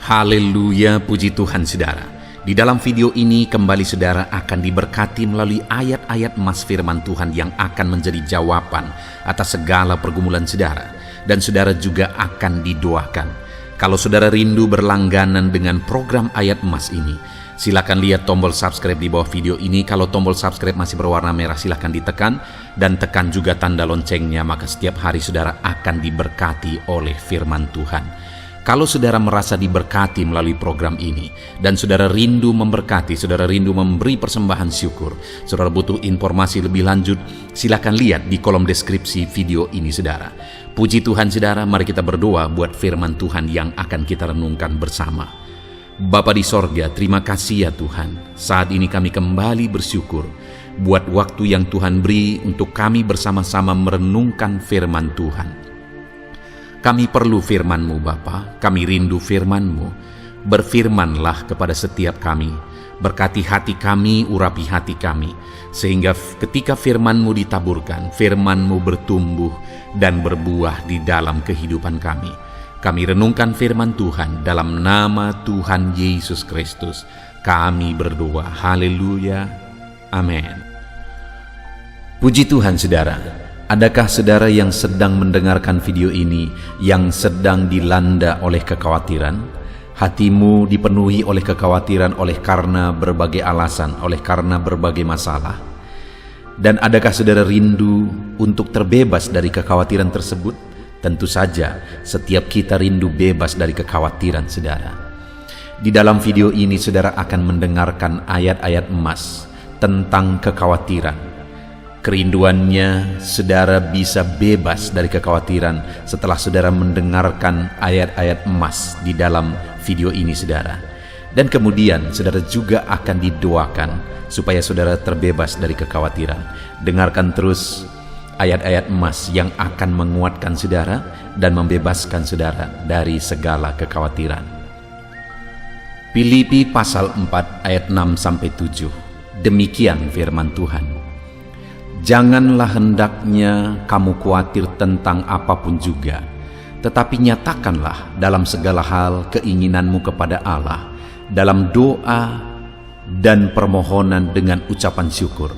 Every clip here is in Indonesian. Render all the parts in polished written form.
Haleluya, puji Tuhan saudara. Di dalam video ini kembali saudara akan diberkati melalui ayat-ayat emas firman Tuhan yang akan menjadi jawaban atas segala pergumulan saudara. Dan saudara juga akan didoakan. Kalau saudara rindu berlangganan dengan program ayat emas ini, silakan lihat tombol subscribe di bawah video ini. Kalau tombol subscribe masih berwarna merah, silakan ditekan dan tekan juga tanda loncengnya, maka setiap hari saudara akan diberkati oleh firman Tuhan. Kalau saudara merasa diberkati melalui program ini dan saudara rindu memberkati, saudara rindu memberi persembahan syukur, saudara butuh informasi lebih lanjut, silakan lihat di kolom deskripsi video ini saudara. Puji Tuhan saudara, mari kita berdoa buat firman Tuhan yang akan kita renungkan bersama. Bapa di sorga, terima kasih ya Tuhan. Saat ini kami kembali bersyukur buat waktu yang Tuhan beri untuk kami bersama-sama merenungkan firman Tuhan. Kami perlu firman-Mu Bapa, kami rindu firman-Mu. Berfirmanlah kepada setiap kami, berkati hati kami, urapi hati kami, sehingga ketika firman-Mu ditaburkan, firman-Mu bertumbuh dan berbuah di dalam kehidupan kami. Kami renungkan firman Tuhan dalam nama Tuhan Yesus Kristus. Kami berdoa, haleluya, amin. Puji Tuhan saudara. Adakah saudara yang sedang mendengarkan video ini yang sedang dilanda oleh kekhawatiran? Hatimu dipenuhi oleh kekhawatiran oleh karena berbagai alasan, oleh karena berbagai masalah. Dan adakah saudara rindu untuk terbebas dari kekhawatiran tersebut? Tentu saja setiap kita rindu bebas dari kekhawatiran saudara. Di dalam video ini saudara akan mendengarkan ayat-ayat emas tentang kekhawatiran. Kerinduannya saudara bisa bebas dari kekhawatiran setelah saudara mendengarkan ayat-ayat emas di dalam video ini saudara. Dan kemudian saudara juga akan didoakan supaya saudara terbebas dari kekhawatiran. Dengarkan terus ayat-ayat emas yang akan menguatkan saudara dan membebaskan saudara dari segala kekhawatiran. Filipi pasal 4 ayat 6-7. Demikian firman Tuhan. Janganlah hendaknya kamu khawatir tentang apapun juga, tetapi nyatakanlah dalam segala hal keinginanmu kepada Allah, dalam doa dan permohonan dengan ucapan syukur.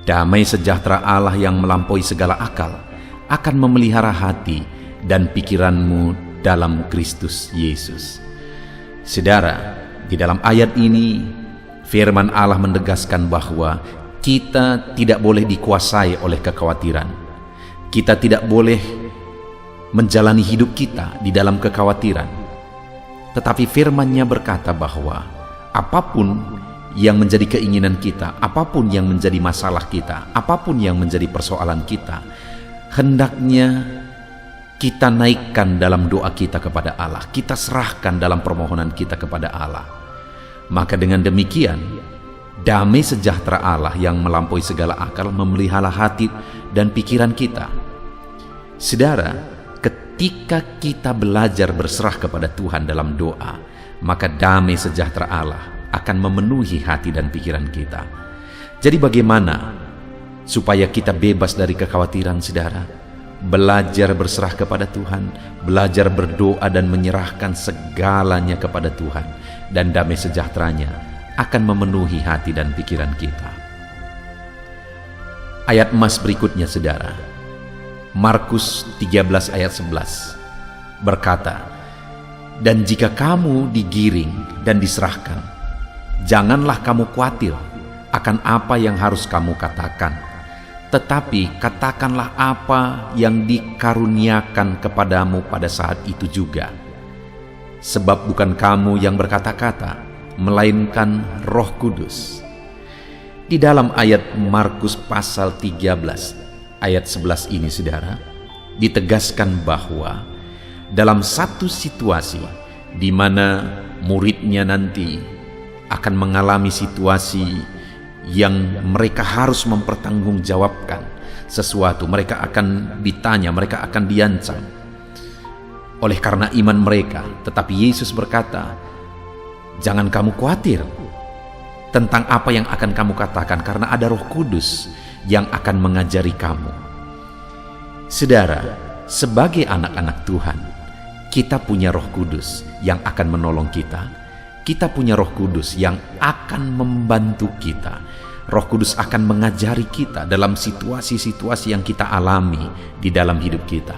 Damai sejahtera Allah yang melampaui segala akal akan memelihara hati dan pikiranmu dalam Kristus Yesus. Saudara, di dalam ayat ini firman Allah menegaskan bahwa kita tidak boleh dikuasai oleh kekhawatiran. Kita tidak boleh menjalani hidup kita di dalam kekhawatiran. Tetapi firman-Nya berkata bahwa apapun yang menjadi keinginan kita, apapun yang menjadi masalah kita, apapun yang menjadi persoalan kita, hendaknya kita naikkan dalam doa kita kepada Allah. Kita serahkan dalam permohonan kita kepada Allah. Maka dengan demikian, damai sejahtera Allah yang melampaui segala akal memelihara hati dan pikiran kita. Saudara, ketika kita belajar berserah kepada Tuhan dalam doa, maka damai sejahtera Allah akan memenuhi hati dan pikiran kita. Jadi bagaimana supaya kita bebas dari kekhawatiran saudara? Belajar berserah kepada Tuhan, belajar berdoa dan menyerahkan segalanya kepada Tuhan, dan damai sejahteranya akan memenuhi hati dan pikiran kita. Ayat emas berikutnya saudara, Markus 13 ayat 11 berkata, dan jika kamu digiring dan diserahkan, janganlah kamu khawatir akan apa yang harus kamu katakan, tetapi katakanlah apa yang dikaruniakan kepadamu pada saat itu juga. Sebab bukan kamu yang berkata-kata, melainkan Roh Kudus. Di dalam ayat Markus pasal 13 ayat 11 ini saudara, ditegaskan bahwa dalam satu situasi di mana muridnya nanti akan mengalami situasi yang mereka harus mempertanggungjawabkan sesuatu, mereka akan ditanya, mereka akan diancam oleh karena iman mereka. Tetapi Yesus berkata, jangan kamu khawatir tentang apa yang akan kamu katakan, karena ada Roh Kudus yang akan mengajari kamu. Saudara, sebagai anak-anak Tuhan, Kita punya Roh Kudus yang akan menolong kita. Kita punya Roh Kudus yang akan membantu kita. Roh Kudus akan mengajari kita dalam situasi-situasi yang kita alami di dalam hidup kita.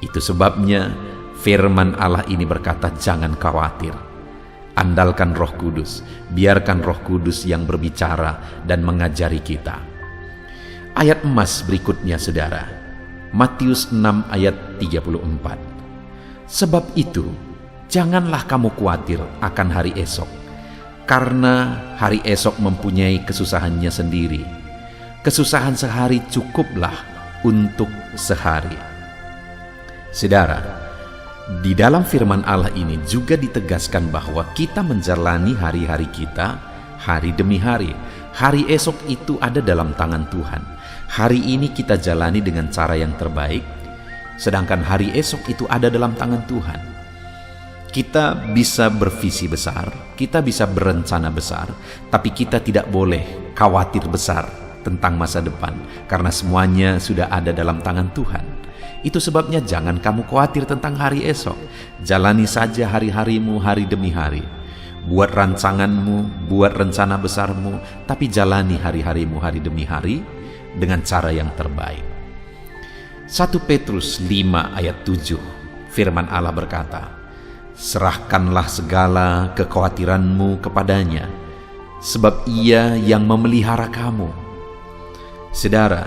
Itu sebabnya firman Allah ini berkata, jangan khawatir. Andalkan Roh Kudus, biarkan Roh Kudus yang berbicara dan mengajari kita. Ayat emas berikutnya, saudara, Matius 6 ayat 34. Sebab itu, janganlah kamu khawatir akan hari esok, karena hari esok mempunyai kesusahannya sendiri. Kesusahan sehari cukuplah untuk sehari. Saudara, di dalam firman Allah ini juga ditegaskan bahwa kita menjalani hari-hari kita hari demi hari. Hari esok itu ada dalam tangan Tuhan. Hari ini kita jalani dengan cara yang terbaik, sedangkan hari esok itu ada dalam tangan Tuhan. Kita bisa bervisi besar, kita bisa berencana besar, tapi kita tidak boleh khawatir besar tentang masa depan, karena semuanya sudah ada dalam tangan Tuhan. Itu sebabnya jangan kamu khawatir tentang hari esok. Jalani saja hari-harimu hari demi hari. Buat rancanganmu, buat rencana besarmu, tapi jalani hari-harimu hari demi hari dengan cara yang terbaik. 1 Petrus 5 ayat 7, firman Allah berkata, serahkanlah segala kekhawatiranmu kepadanya, sebab Ia yang memelihara kamu. Saudara,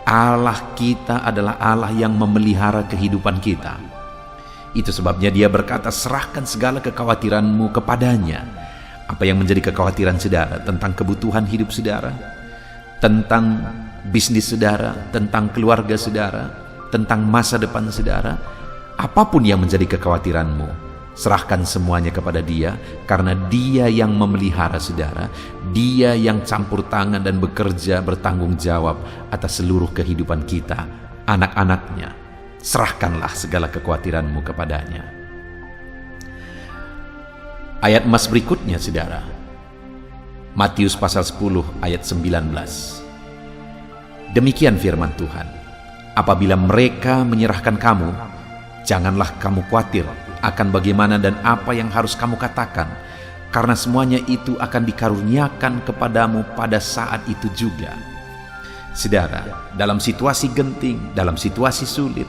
Allah kita adalah Allah yang memelihara kehidupan kita. Itu sebabnya Dia berkata, serahkan segala kekhawatiranmu kepadanya. Apa yang menjadi kekhawatiran saudara? Tentang kebutuhan hidup saudara, tentang bisnis saudara, tentang keluarga saudara, tentang masa depan saudara. Apapun yang menjadi kekhawatiranmu, serahkan semuanya kepada Dia, karena Dia yang memelihara saudara. Dia yang campur tangan dan bekerja bertanggung jawab atas seluruh kehidupan kita, anak-anaknya. Serahkanlah segala kekhawatiranmu kepadanya. Ayat emas berikutnya, saudara, Matius pasal 10 ayat 19. Demikian firman Tuhan, apabila mereka menyerahkan kamu, janganlah kamu khawatir akan bagaimana dan apa yang harus kamu katakan, karena semuanya itu akan dikaruniakan kepadamu pada saat itu juga. Saudara, dalam situasi genting, dalam situasi sulit,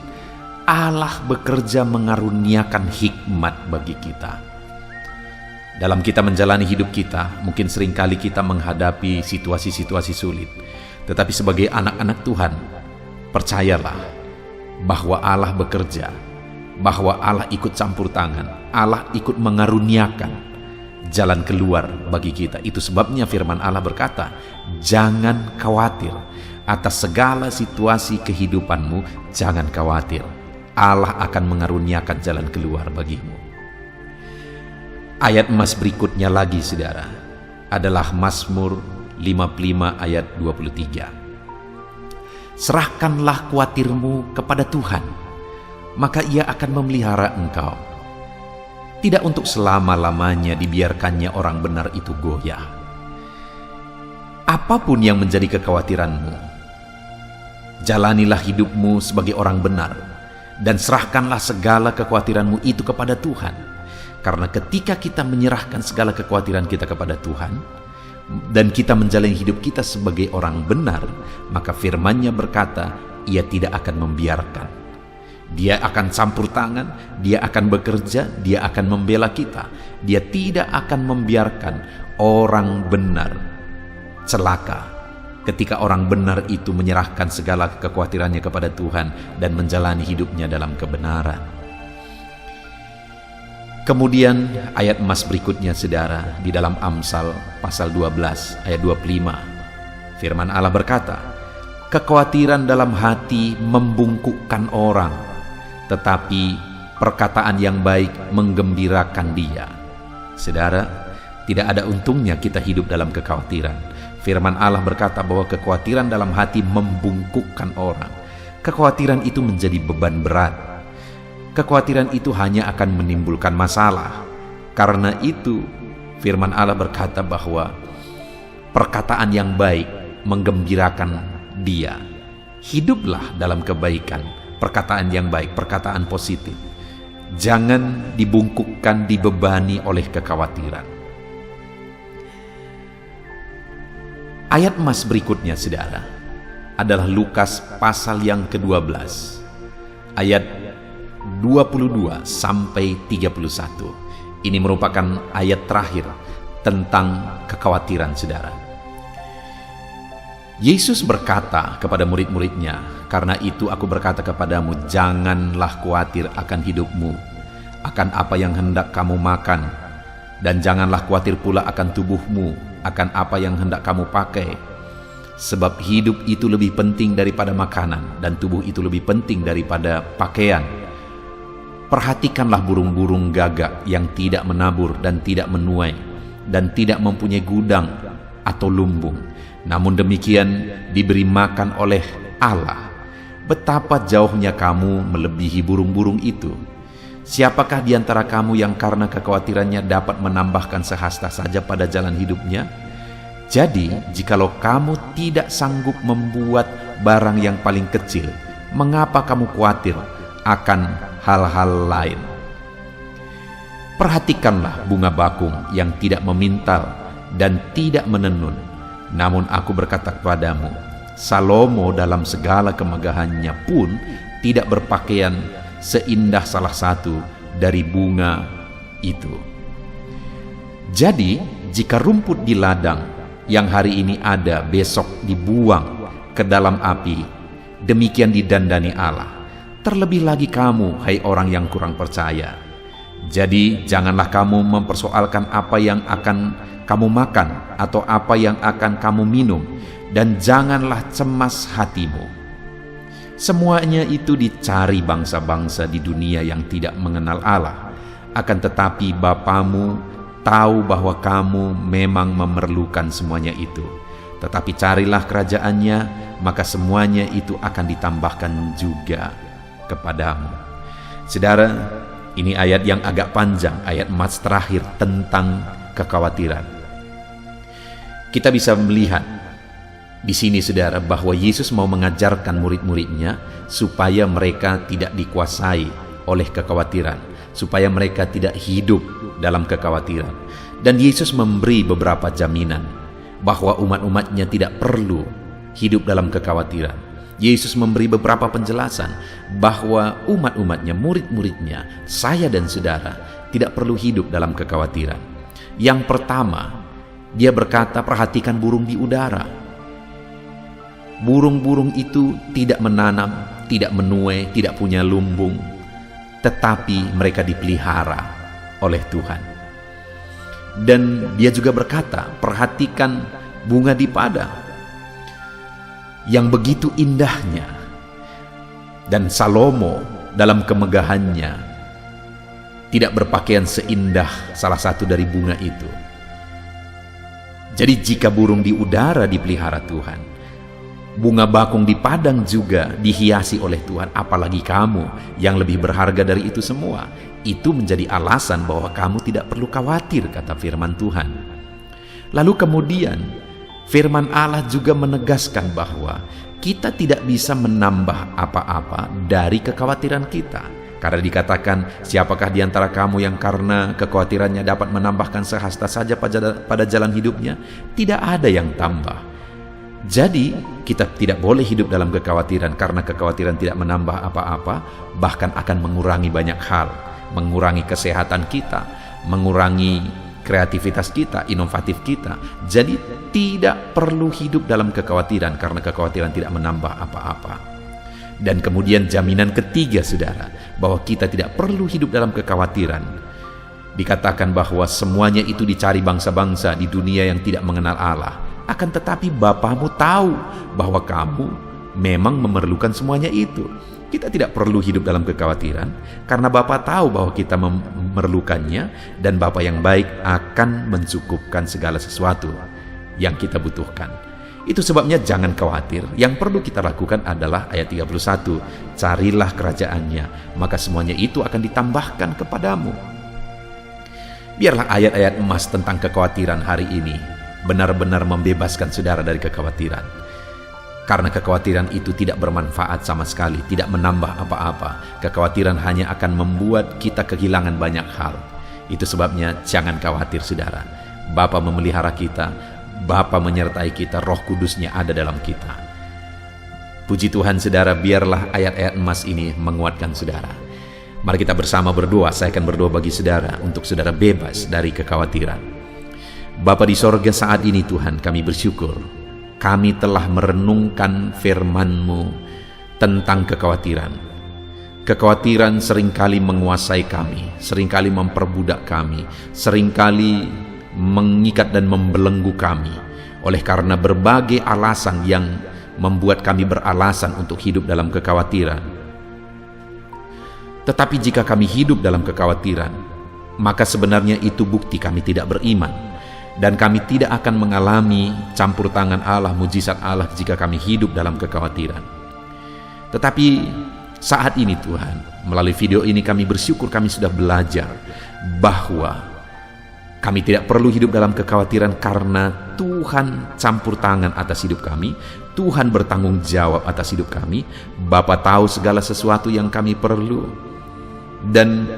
Allah bekerja mengaruniakan hikmat bagi kita. Dalam kita menjalani hidup kita, mungkin seringkali kita menghadapi situasi-situasi sulit. Tetapi sebagai anak-anak Tuhan, percayalah bahwa Allah bekerja, bahwa Allah ikut campur tangan, Allah ikut mengaruniakan jalan keluar bagi kita. Itu sebabnya firman Allah berkata, jangan khawatir atas segala situasi kehidupanmu, jangan khawatir. Allah akan mengaruniakan jalan keluar bagimu. Ayat emas berikutnya lagi, saudara, adalah Mazmur 55 ayat 23. Serahkanlah khawatirmu kepada Tuhan, maka Ia akan memelihara engkau. Tidak untuk selama-lamanya dibiarkannya orang benar itu goyah. Apapun yang menjadi kekhawatiranmu, jalanilah hidupmu sebagai orang benar, dan serahkanlah segala kekhawatiranmu itu kepada Tuhan. Karena ketika kita menyerahkan segala kekhawatiran kita kepada Tuhan, dan kita menjalani hidup kita sebagai orang benar, maka firman-Nya berkata, Ia tidak akan membiarkan. Dia akan campur tangan, Dia akan bekerja, Dia akan membela kita. Dia tidak akan membiarkan orang benar celaka ketika orang benar itu menyerahkan segala kekhawatirannya kepada Tuhan dan menjalani hidupnya dalam kebenaran. Kemudian ayat emas berikutnya, saudara, di dalam Amsal pasal 12 ayat 25. Firman Allah berkata, kekhawatiran dalam hati membungkukkan orang, tetapi perkataan yang baik menggembirakan dia. Saudara, tidak ada untungnya kita hidup dalam kekhawatiran. Firman Allah berkata bahwa kekhawatiran dalam hati membungkukkan orang. Kekhawatiran itu menjadi beban berat. Kekhawatiran itu hanya akan menimbulkan masalah. Karena itu, firman Allah berkata bahwa perkataan yang baik menggembirakan dia. Hiduplah dalam kebaikan, perkataan yang baik, perkataan positif. Jangan dibungkukkan, dibebani oleh kekhawatiran. Ayat emas berikutnya, saudara, adalah Lukas pasal yang ke-12, ayat 22 sampai 31. Ini merupakan ayat terakhir tentang kekhawatiran, saudara. Yesus berkata kepada murid-muridnya, "Karena itu aku berkata kepadamu, janganlah khawatir akan hidupmu, akan apa yang hendak kamu makan, dan janganlah khawatir pula akan tubuhmu, akan apa yang hendak kamu pakai. Sebab hidup itu lebih penting daripada makanan, dan tubuh itu lebih penting daripada pakaian. Perhatikanlah burung-burung gagak yang tidak menabur dan tidak menuai, dan tidak mempunyai gudang atau lumbung, namun demikian diberi makan oleh Allah. Betapa jauhnya kamu melebihi burung-burung itu. Siapakah di antara kamu yang karena kekhawatirannya dapat menambahkan sehasta saja pada jalan hidupnya? Jadi, jikalau kamu tidak sanggup membuat barang yang paling kecil, mengapa kamu khawatir akan hal-hal lain? Perhatikanlah bunga bakung yang tidak memintal dan tidak menenun. Namun aku berkata kepadamu, Salomo dalam segala kemegahannya pun tidak berpakaian seindah salah satu dari bunga itu. Jadi, jika rumput di ladang yang hari ini ada, besok dibuang ke dalam api, demikian didandani Allah. Terlebih lagi kamu, hai orang yang kurang percaya. Jadi, janganlah kamu mempersoalkan apa yang akan kamu makan atau apa yang akan kamu minum, dan janganlah cemas hatimu. Semuanya itu dicari bangsa-bangsa di dunia yang tidak mengenal Allah. Akan tetapi Bapamu tahu bahwa kamu memang memerlukan semuanya itu. Tetapi carilah kerajaannya, maka semuanya itu akan ditambahkan juga kepadamu. Saudara, ini ayat yang agak panjang, ayat emas terakhir tentang kekhawatiran. Kita bisa melihat di sini, saudara, bahwa Yesus mau mengajarkan murid-muridnya supaya mereka tidak dikuasai oleh kekhawatiran, supaya mereka tidak hidup dalam kekhawatiran. Dan Yesus memberi beberapa jaminan bahwa umat-umatnya tidak perlu hidup dalam kekhawatiran. Yesus memberi beberapa penjelasan bahwa umat-umatnya, murid-muridnya, saya dan saudara, tidak perlu hidup dalam kekhawatiran. Yang pertama, dia berkata, perhatikan burung di udara. Burung-burung itu tidak menanam, tidak menuai, tidak punya lumbung, tetapi mereka dipelihara oleh Tuhan. Dan dia juga berkata, perhatikan bunga di padang yang begitu indahnya. Dan Salomo dalam kemegahannya tidak berpakaian seindah salah satu dari bunga itu. Jadi jika burung di udara dipelihara Tuhan, bunga bakung di padang juga dihiasi oleh Tuhan, apalagi kamu yang lebih berharga dari itu semua. Itu menjadi alasan bahwa kamu tidak perlu khawatir, kata firman Tuhan. Lalu kemudian firman Allah juga menegaskan bahwa kita tidak bisa menambah apa-apa dari kekhawatiran kita. Karena dikatakan, siapakah di antara kamu yang karena kekhawatirannya dapat menambahkan sehasta saja pada jalan hidupnya? Tidak ada yang tambah. Jadi, kita tidak boleh hidup dalam kekhawatiran, karena kekhawatiran tidak menambah apa-apa, bahkan akan mengurangi banyak hal, mengurangi kesehatan kita, mengurangi kreativitas kita, inovatif kita. Jadi, tidak perlu hidup dalam kekhawatiran, karena kekhawatiran tidak menambah apa-apa. Dan kemudian jaminan ketiga, saudara, bahwa kita tidak perlu hidup dalam kekhawatiran. Dikatakan bahwa semuanya itu dicari bangsa-bangsa di dunia yang tidak mengenal Allah. Akan tetapi Bapamu tahu bahwa kamu memang memerlukan semuanya itu. Kita tidak perlu hidup dalam kekhawatiran, karena Bapa tahu bahwa kita memerlukannya, dan Bapa yang baik akan mencukupkan segala sesuatu yang kita butuhkan. Itu sebabnya jangan khawatir. Yang perlu kita lakukan adalah ayat 31. Carilah kerajaannya, maka semuanya itu akan ditambahkan kepadamu. Biarlah ayat-ayat emas tentang kekhawatiran hari ini benar-benar membebaskan saudara dari kekhawatiran. Karena kekhawatiran itu tidak bermanfaat sama sekali, tidak menambah apa-apa. Kekhawatiran hanya akan membuat kita kehilangan banyak hal. Itu sebabnya jangan khawatir saudara. Bapa memelihara kita, Bapa menyertai kita, Roh Kudusnya ada dalam kita. Puji Tuhan saudara, biarlah ayat-ayat emas ini menguatkan saudara. Mari kita bersama berdoa. Saya akan berdoa bagi saudara untuk saudara bebas dari kekhawatiran. Bapa di sorga, saat ini Tuhan kami bersyukur. Kami telah merenungkan firman-Mu tentang kekhawatiran. Kekhawatiran seringkali menguasai kami, seringkali memperbudak kami, seringkali mengikat dan membelenggu kami. Oleh karena berbagai alasan yang membuat kami beralasan untuk hidup dalam kekhawatiran. Tetapi jika kami hidup dalam kekhawatiran, maka sebenarnya itu bukti kami tidak beriman. Dan kami tidak akan mengalami campur tangan Allah, mujizat Allah jika kami hidup dalam kekhawatiran. Tetapi saat ini Tuhan, melalui video ini kami bersyukur kami sudah belajar bahwa kami tidak perlu hidup dalam kekhawatiran karena Tuhan campur tangan atas hidup kami. Tuhan bertanggung jawab atas hidup kami. Bapa tahu segala sesuatu yang kami perlu. Dan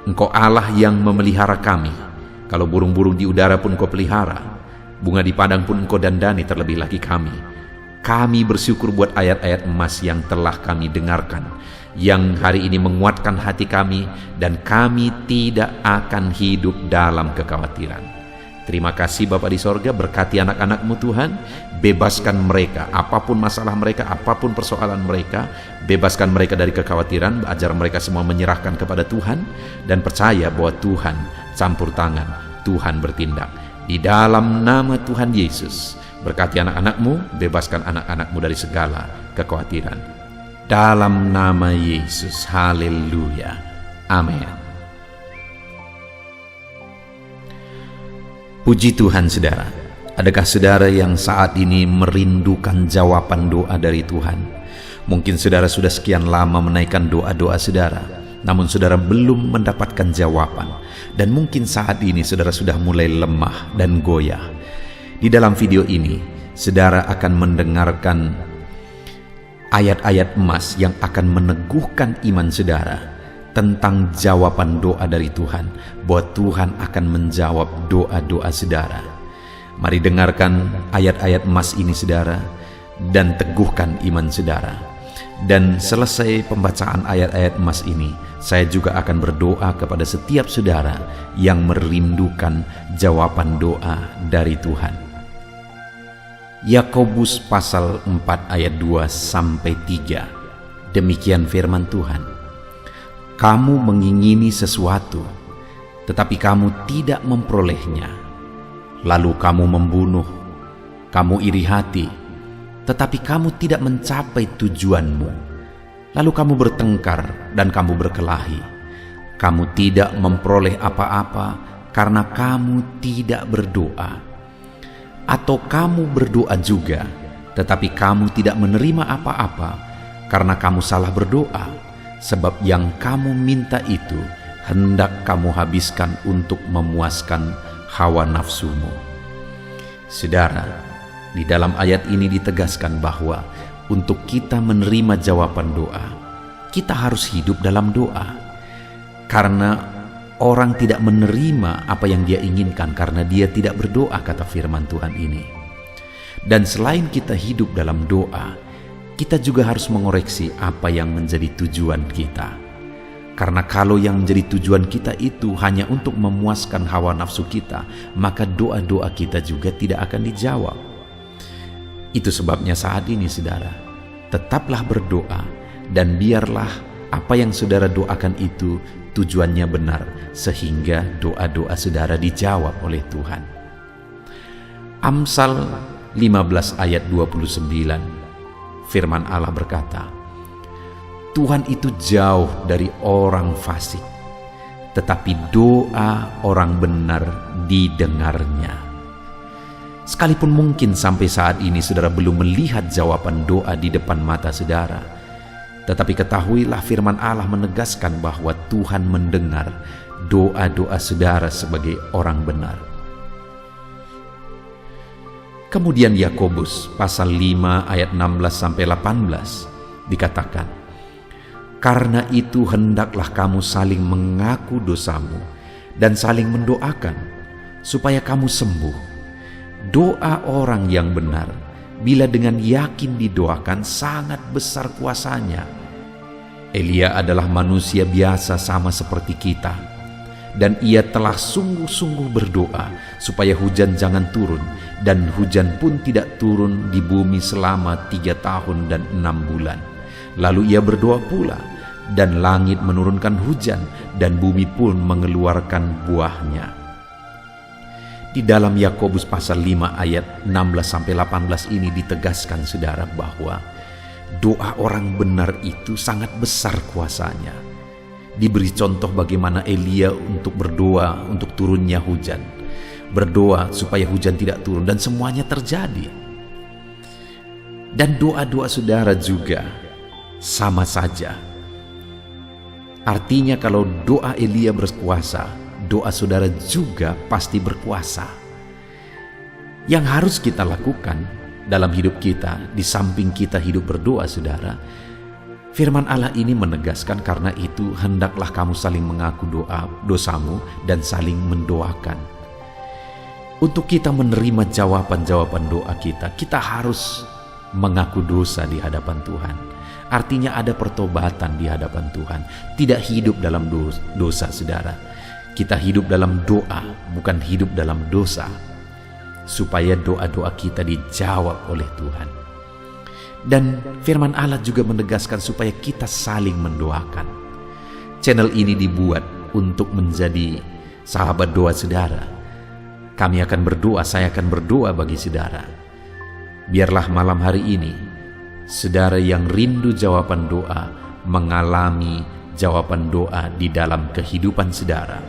Engkau Allah yang memelihara kami. Kalau burung-burung di udara pun Engkau pelihara, bunga di padang pun Engkau dandani, terlebih lagi kami. Kami bersyukur buat ayat-ayat emas yang telah kami dengarkan, yang hari ini menguatkan hati kami, dan kami tidak akan hidup dalam kekhawatiran. Terima kasih Bapa di sorga, berkati anak-anak-Mu Tuhan, bebaskan mereka, apapun masalah mereka, apapun persoalan mereka, bebaskan mereka dari kekhawatiran, ajar mereka semua menyerahkan kepada Tuhan, dan percaya bahwa Tuhan campur tangan, Tuhan bertindak. Di dalam nama Tuhan Yesus, berkati anak-anak-Mu, bebaskan anak-anak-Mu dari segala kekhawatiran. Dalam nama Yesus, haleluya, amin. Puji Tuhan saudara, adakah saudara yang saat ini merindukan jawaban doa dari Tuhan? Mungkin saudara sudah sekian lama menaikkan doa-doa saudara, namun saudara belum mendapatkan jawaban. Dan mungkin saat ini saudara sudah mulai lemah dan goyah. Di dalam video ini, saudara akan mendengarkan ayat-ayat emas yang akan meneguhkan iman saudara tentang jawaban doa dari Tuhan, bahwa Tuhan akan menjawab doa-doa saudara. Mari dengarkan ayat-ayat emas ini saudara, dan teguhkan iman saudara. Dan selesai pembacaan ayat-ayat emas ini, saya juga akan berdoa kepada setiap saudara yang merindukan jawaban doa dari Tuhan. Yakobus pasal 4 ayat 2-3. Demikian firman Tuhan. Kamu mengingini sesuatu, tetapi kamu tidak memperolehnya. Lalu kamu membunuh, kamu iri hati, tetapi kamu tidak mencapai tujuanmu. Lalu kamu bertengkar dan kamu berkelahi. Kamu tidak memperoleh apa-apa karena kamu tidak berdoa. Atau kamu berdoa juga, tetapi kamu tidak menerima apa-apa karena kamu salah berdoa. Sebab yang kamu minta itu hendak kamu habiskan untuk memuaskan hawa nafsumu. Saudara, di dalam ayat ini ditegaskan bahwa untuk kita menerima jawaban doa, kita harus hidup dalam doa. Karena orang tidak menerima apa yang dia inginkan karena dia tidak berdoa, kata firman Tuhan ini. Dan selain kita hidup dalam doa, kita juga harus mengoreksi apa yang menjadi tujuan kita. Karena kalau yang menjadi tujuan kita itu hanya untuk memuaskan hawa nafsu kita, maka doa-doa kita juga tidak akan dijawab. Itu sebabnya saat ini saudara, tetaplah berdoa, dan biarlah apa yang saudara doakan itu tujuannya benar, sehingga doa-doa saudara dijawab oleh Tuhan. Amsal 15 ayat 29. Firman Allah berkata, Tuhan itu jauh dari orang fasik, tetapi doa orang benar didengarnya. Sekalipun mungkin sampai saat ini saudara belum melihat jawaban doa di depan mata saudara, tetapi ketahuilah firman Allah menegaskan bahwa Tuhan mendengar doa-doa saudara sebagai orang benar. Kemudian Yakobus pasal 5 ayat 16-18 dikatakan, "Karena itu hendaklah kamu saling mengaku dosamu dan saling mendoakan supaya kamu sembuh. Doa orang yang benar bila dengan yakin didoakan sangat besar kuasanya." Elia adalah manusia biasa sama seperti kita, dan ia telah sungguh-sungguh berdoa supaya hujan jangan turun, dan hujan pun tidak turun di bumi selama 3 tahun dan 6 bulan. Lalu ia berdoa pula, dan langit menurunkan hujan, dan bumi pun mengeluarkan buahnya. Di dalam Yakobus pasal 5 ayat 16-18 ini ditegaskan, saudara, bahwa doa orang benar itu sangat besar kuasanya. Diberi contoh bagaimana Elia untuk berdoa untuk turunnya hujan, berdoa supaya hujan tidak turun, dan semuanya terjadi. Dan doa-doa saudara juga sama saja. Artinya kalau doa Elia berkuasa, doa saudara juga pasti berkuasa. Yang harus kita lakukan dalam hidup kita, di samping kita hidup berdoa, saudara, firman Allah ini menegaskan, karena itu hendaklah kamu saling mengaku dosamu dan saling mendoakan. Untuk kita menerima jawaban-jawaban doa kita, kita harus mengaku dosa di hadapan Tuhan. Artinya ada pertobatan di hadapan Tuhan. Tidak hidup dalam dosa, saudara. Kita hidup dalam doa, bukan hidup dalam dosa, supaya doa-doa kita dijawab oleh Tuhan. Dan firman Allah juga menegaskan supaya kita saling mendoakan. Channel ini dibuat untuk menjadi sahabat doa saudara. Kami akan berdoa, saya akan berdoa bagi saudara. Biarlah malam hari ini, saudara yang rindu jawaban doa, mengalami jawaban doa di dalam kehidupan saudara.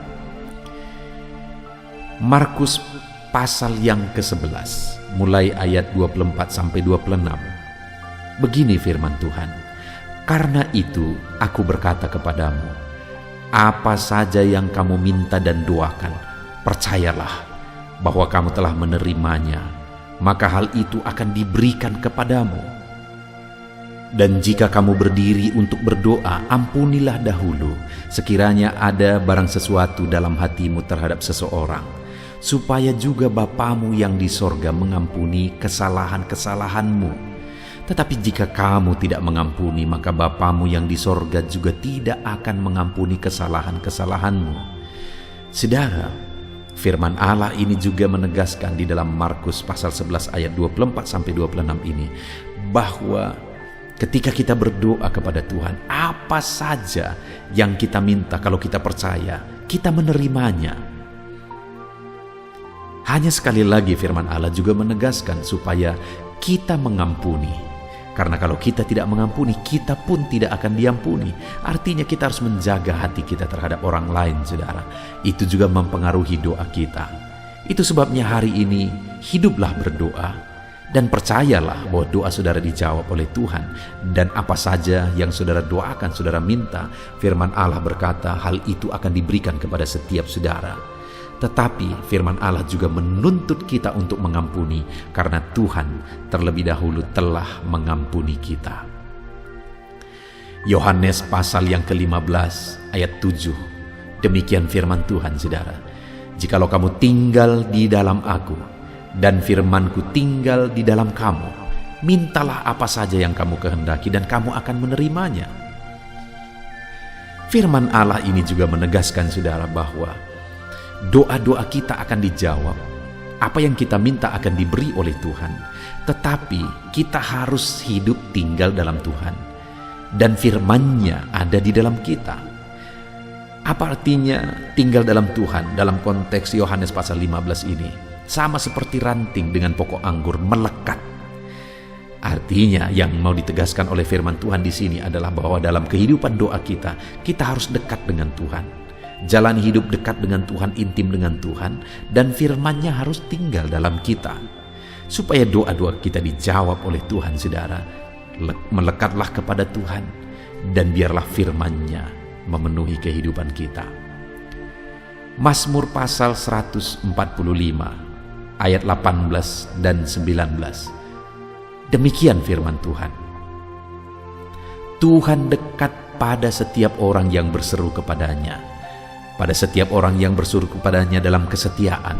Markus pasal yang ke-11, mulai ayat 24-26. Begini firman Tuhan, "Karena itu aku berkata kepadamu, apa saja yang kamu minta dan doakan, percayalah bahwa kamu telah menerimanya, maka hal itu akan diberikan kepadamu. Dan jika kamu berdiri untuk berdoa, ampunilah dahulu sekiranya ada barang sesuatu dalam hatimu terhadap seseorang, supaya juga Bapamu yang di sorga mengampuni kesalahan-kesalahanmu. Tetapi jika kamu tidak mengampuni, maka Bapamu yang di sorga juga tidak akan mengampuni kesalahan-kesalahanmu." Saudara, firman Allah ini juga menegaskan di dalam Markus pasal 11 ayat 24-26 ini, bahwa ketika kita berdoa kepada Tuhan, apa saja yang kita minta, kalau kita percaya, kita menerimanya. Hanya sekali lagi firman Allah juga menegaskan supaya kita mengampuni. Karena kalau kita tidak mengampuni, kita pun tidak akan diampuni. Artinya kita harus menjaga hati kita terhadap orang lain, saudara. Itu juga mempengaruhi doa kita. Itu sebabnya hari ini hiduplah berdoa dan percayalah bahwa doa saudara dijawab oleh Tuhan. Dan apa saja yang saudara doakan, saudara minta, firman Allah berkata hal itu akan diberikan kepada setiap saudara. Tetapi firman Allah juga menuntut kita untuk mengampuni, karena Tuhan terlebih dahulu telah mengampuni kita. Yohanes pasal yang ke-15 ayat 7. Demikian firman Tuhan, saudara. "Jikalau kamu tinggal di dalam aku, dan firmanku tinggal di dalam kamu, mintalah apa saja yang kamu kehendaki dan kamu akan menerimanya." Firman Allah ini juga menegaskan, saudara, bahwa doa-doa kita akan dijawab. Apa yang kita minta akan diberi oleh Tuhan. Tetapi kita harus hidup tinggal dalam Tuhan, dan firman-Nya ada di dalam kita. Apa artinya tinggal dalam Tuhan? Dalam konteks Yohanes pasal 15 ini, sama seperti ranting dengan pokok anggur melekat. Artinya yang mau ditegaskan oleh firman Tuhan di sini adalah bahwa dalam kehidupan doa kita harus dekat dengan Tuhan. Jalan hidup dekat dengan Tuhan, intim dengan Tuhan, dan firman-Nya harus tinggal dalam kita. Supaya doa-doa kita dijawab oleh Tuhan, saudara, melekatlah kepada Tuhan, dan biarlah firman-Nya memenuhi kehidupan kita. Mazmur pasal 145 ayat 18 dan 19. Demikian firman Tuhan. Tuhan dekat pada setiap orang yang berseru kepadanya, pada setiap orang yang berseru kepadanya dalam kesetiaan.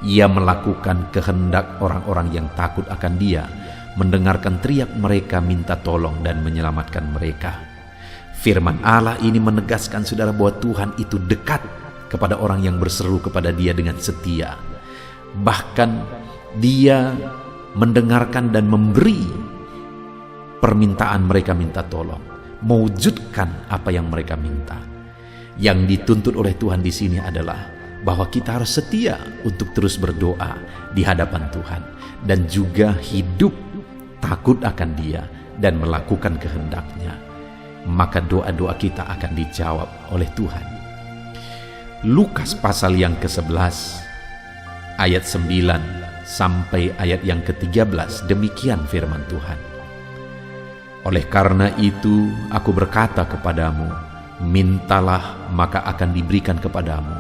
Ia melakukan kehendak orang-orang yang takut akan Dia, mendengarkan teriak mereka minta tolong dan menyelamatkan mereka. Firman Allah ini menegaskan saudara bahwa Tuhan itu dekat kepada orang yang berseru kepada Dia dengan setia. Bahkan Dia mendengarkan dan memberi permintaan mereka minta tolong, mewujudkan apa yang mereka minta. Yang dituntut oleh Tuhan di sini adalah bahwa kita harus setia untuk terus berdoa di hadapan Tuhan dan juga hidup takut akan Dia dan melakukan kehendak-Nya. Maka doa-doa kita akan dijawab oleh Tuhan. Lukas pasal yang ke-11 ayat 9 sampai ayat yang ke-13, demikian firman Tuhan. Oleh karena itu aku berkata kepadamu, mintalah maka akan diberikan kepadamu,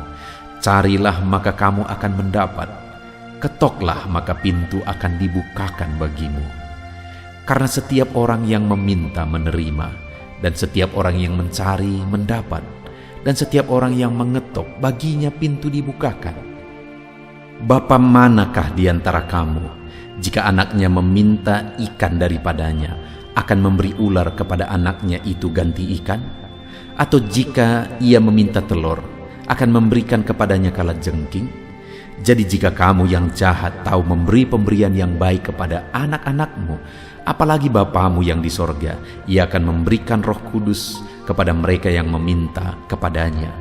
carilah maka kamu akan mendapat, ketoklah maka pintu akan dibukakan bagimu. Karena setiap orang yang meminta menerima, dan setiap orang yang mencari mendapat, dan setiap orang yang mengetok baginya pintu dibukakan. Bapa manakah di antara kamu, jika anaknya meminta ikan daripadanya, akan memberi ular kepada anaknya itu ganti ikan? Atau jika ia meminta telur, akan memberikan kepadanya kalajengking? Jadi jika kamu yang jahat tahu memberi pemberian yang baik kepada anak-anakmu, apalagi Bapamu yang di sorga, Ia akan memberikan Roh Kudus kepada mereka yang meminta kepadanya.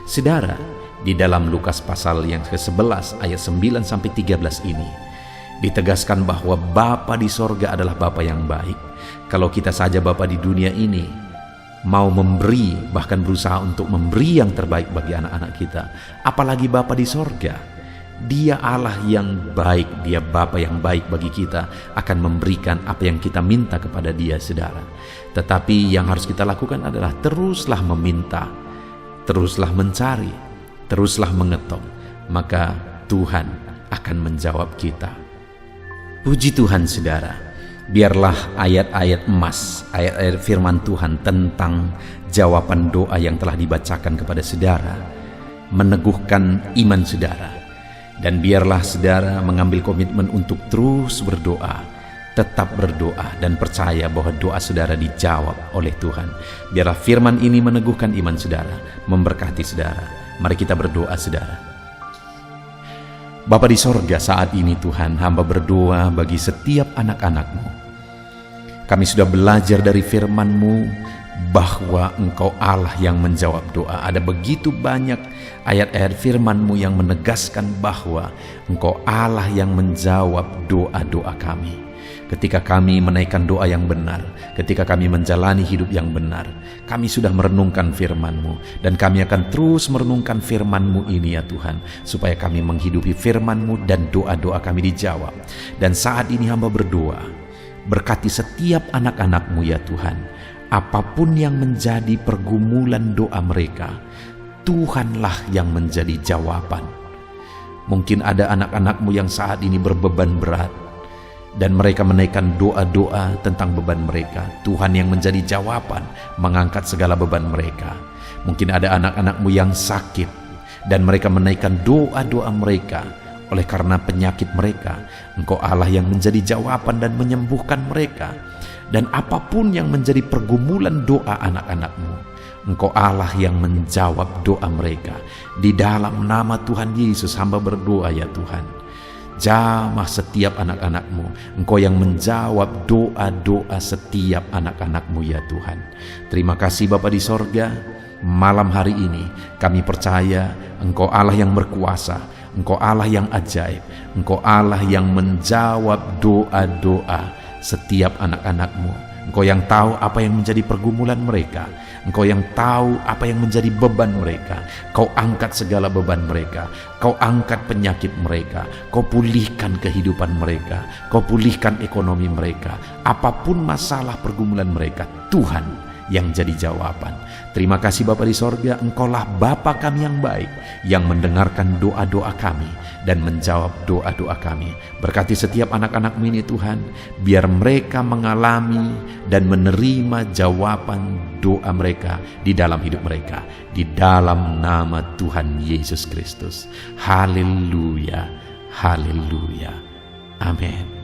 Saudara, di dalam Lukas pasal yang ke-11 ayat 9 sampai 13 ini ditegaskan bahwa Bapa di sorga adalah Bapa yang baik. Kalau kita saja Bapa di dunia ini mau memberi, bahkan berusaha untuk memberi yang terbaik bagi anak-anak kita, apalagi Bapa di sorga. Dia Allah yang baik, Dia Bapa yang baik bagi kita, akan memberikan apa yang kita minta kepada Dia, saudara. Tetapi yang harus kita lakukan adalah teruslah meminta, teruslah mencari, teruslah mengetok, maka Tuhan akan menjawab kita. Puji Tuhan, saudara. Biarlah ayat-ayat emas, ayat-ayat firman Tuhan tentang jawaban doa yang telah dibacakan kepada saudara meneguhkan iman saudara. Dan biarlah saudara mengambil komitmen untuk terus berdoa, tetap berdoa dan percaya bahwa doa saudara dijawab oleh Tuhan. Biarlah firman ini meneguhkan iman saudara, memberkati saudara. Mari kita berdoa, saudara. Bapa di sorga, saat ini Tuhan, hamba berdoa bagi setiap anak-anak-Mu. Kami sudah belajar dari firman-Mu bahwa Engkau Allah yang menjawab doa. Ada begitu banyak ayat-ayat firman-Mu yang menegaskan bahwa Engkau Allah yang menjawab doa-doa kami. Ketika kami menaikkan doa yang benar, ketika kami menjalani hidup yang benar, kami sudah merenungkan firman-Mu, dan kami akan terus merenungkan firman-Mu ini ya Tuhan, supaya kami menghidupi firman-Mu dan doa-doa kami dijawab. Dan saat ini hamba berdoa, berkati setiap anak-anak-Mu ya Tuhan, apapun yang menjadi pergumulan doa mereka, Tuhanlah yang menjadi jawaban. Mungkin ada anak-anak-Mu yang saat ini berbeban berat, dan mereka menaikkan doa-doa tentang beban mereka. Tuhan yang menjadi jawaban, mengangkat segala beban mereka. Mungkin ada anak-anak-Mu yang sakit, dan mereka menaikkan doa-doa mereka. Oleh karena penyakit mereka, Engkau Allah yang menjadi jawaban dan menyembuhkan mereka. Dan apapun yang menjadi pergumulan doa anak-anak-Mu, Engkau Allah yang menjawab doa mereka. Di dalam nama Tuhan Yesus hamba berdoa ya Tuhan, jamah setiap anak-anak-Mu. Engkau yang menjawab doa-doa setiap anak-anak-Mu ya Tuhan. Terima kasih Bapa di sorga. Malam hari ini kami percaya Engkau Allah yang berkuasa, Engkau Allah yang ajaib, Engkau Allah yang menjawab doa-doa setiap anak-anak-Mu. Engkau yang tahu apa yang menjadi pergumulan mereka, Engkau yang tahu apa yang menjadi beban mereka. Kau angkat segala beban mereka, Kau angkat penyakit mereka, Kau pulihkan kehidupan mereka, Kau pulihkan ekonomi mereka. Apapun masalah pergumulan mereka, Tuhan yang jadi jawaban. Terima kasih Bapa di sorga, Engkaulah Bapa kami yang baik, yang mendengarkan doa-doa kami dan menjawab doa-doa kami. Berkati setiap anak-anak-Mu ini Tuhan, biar mereka mengalami dan menerima jawaban doa mereka di dalam hidup mereka. Di dalam nama Tuhan Yesus Kristus. Haleluya, haleluya, amin.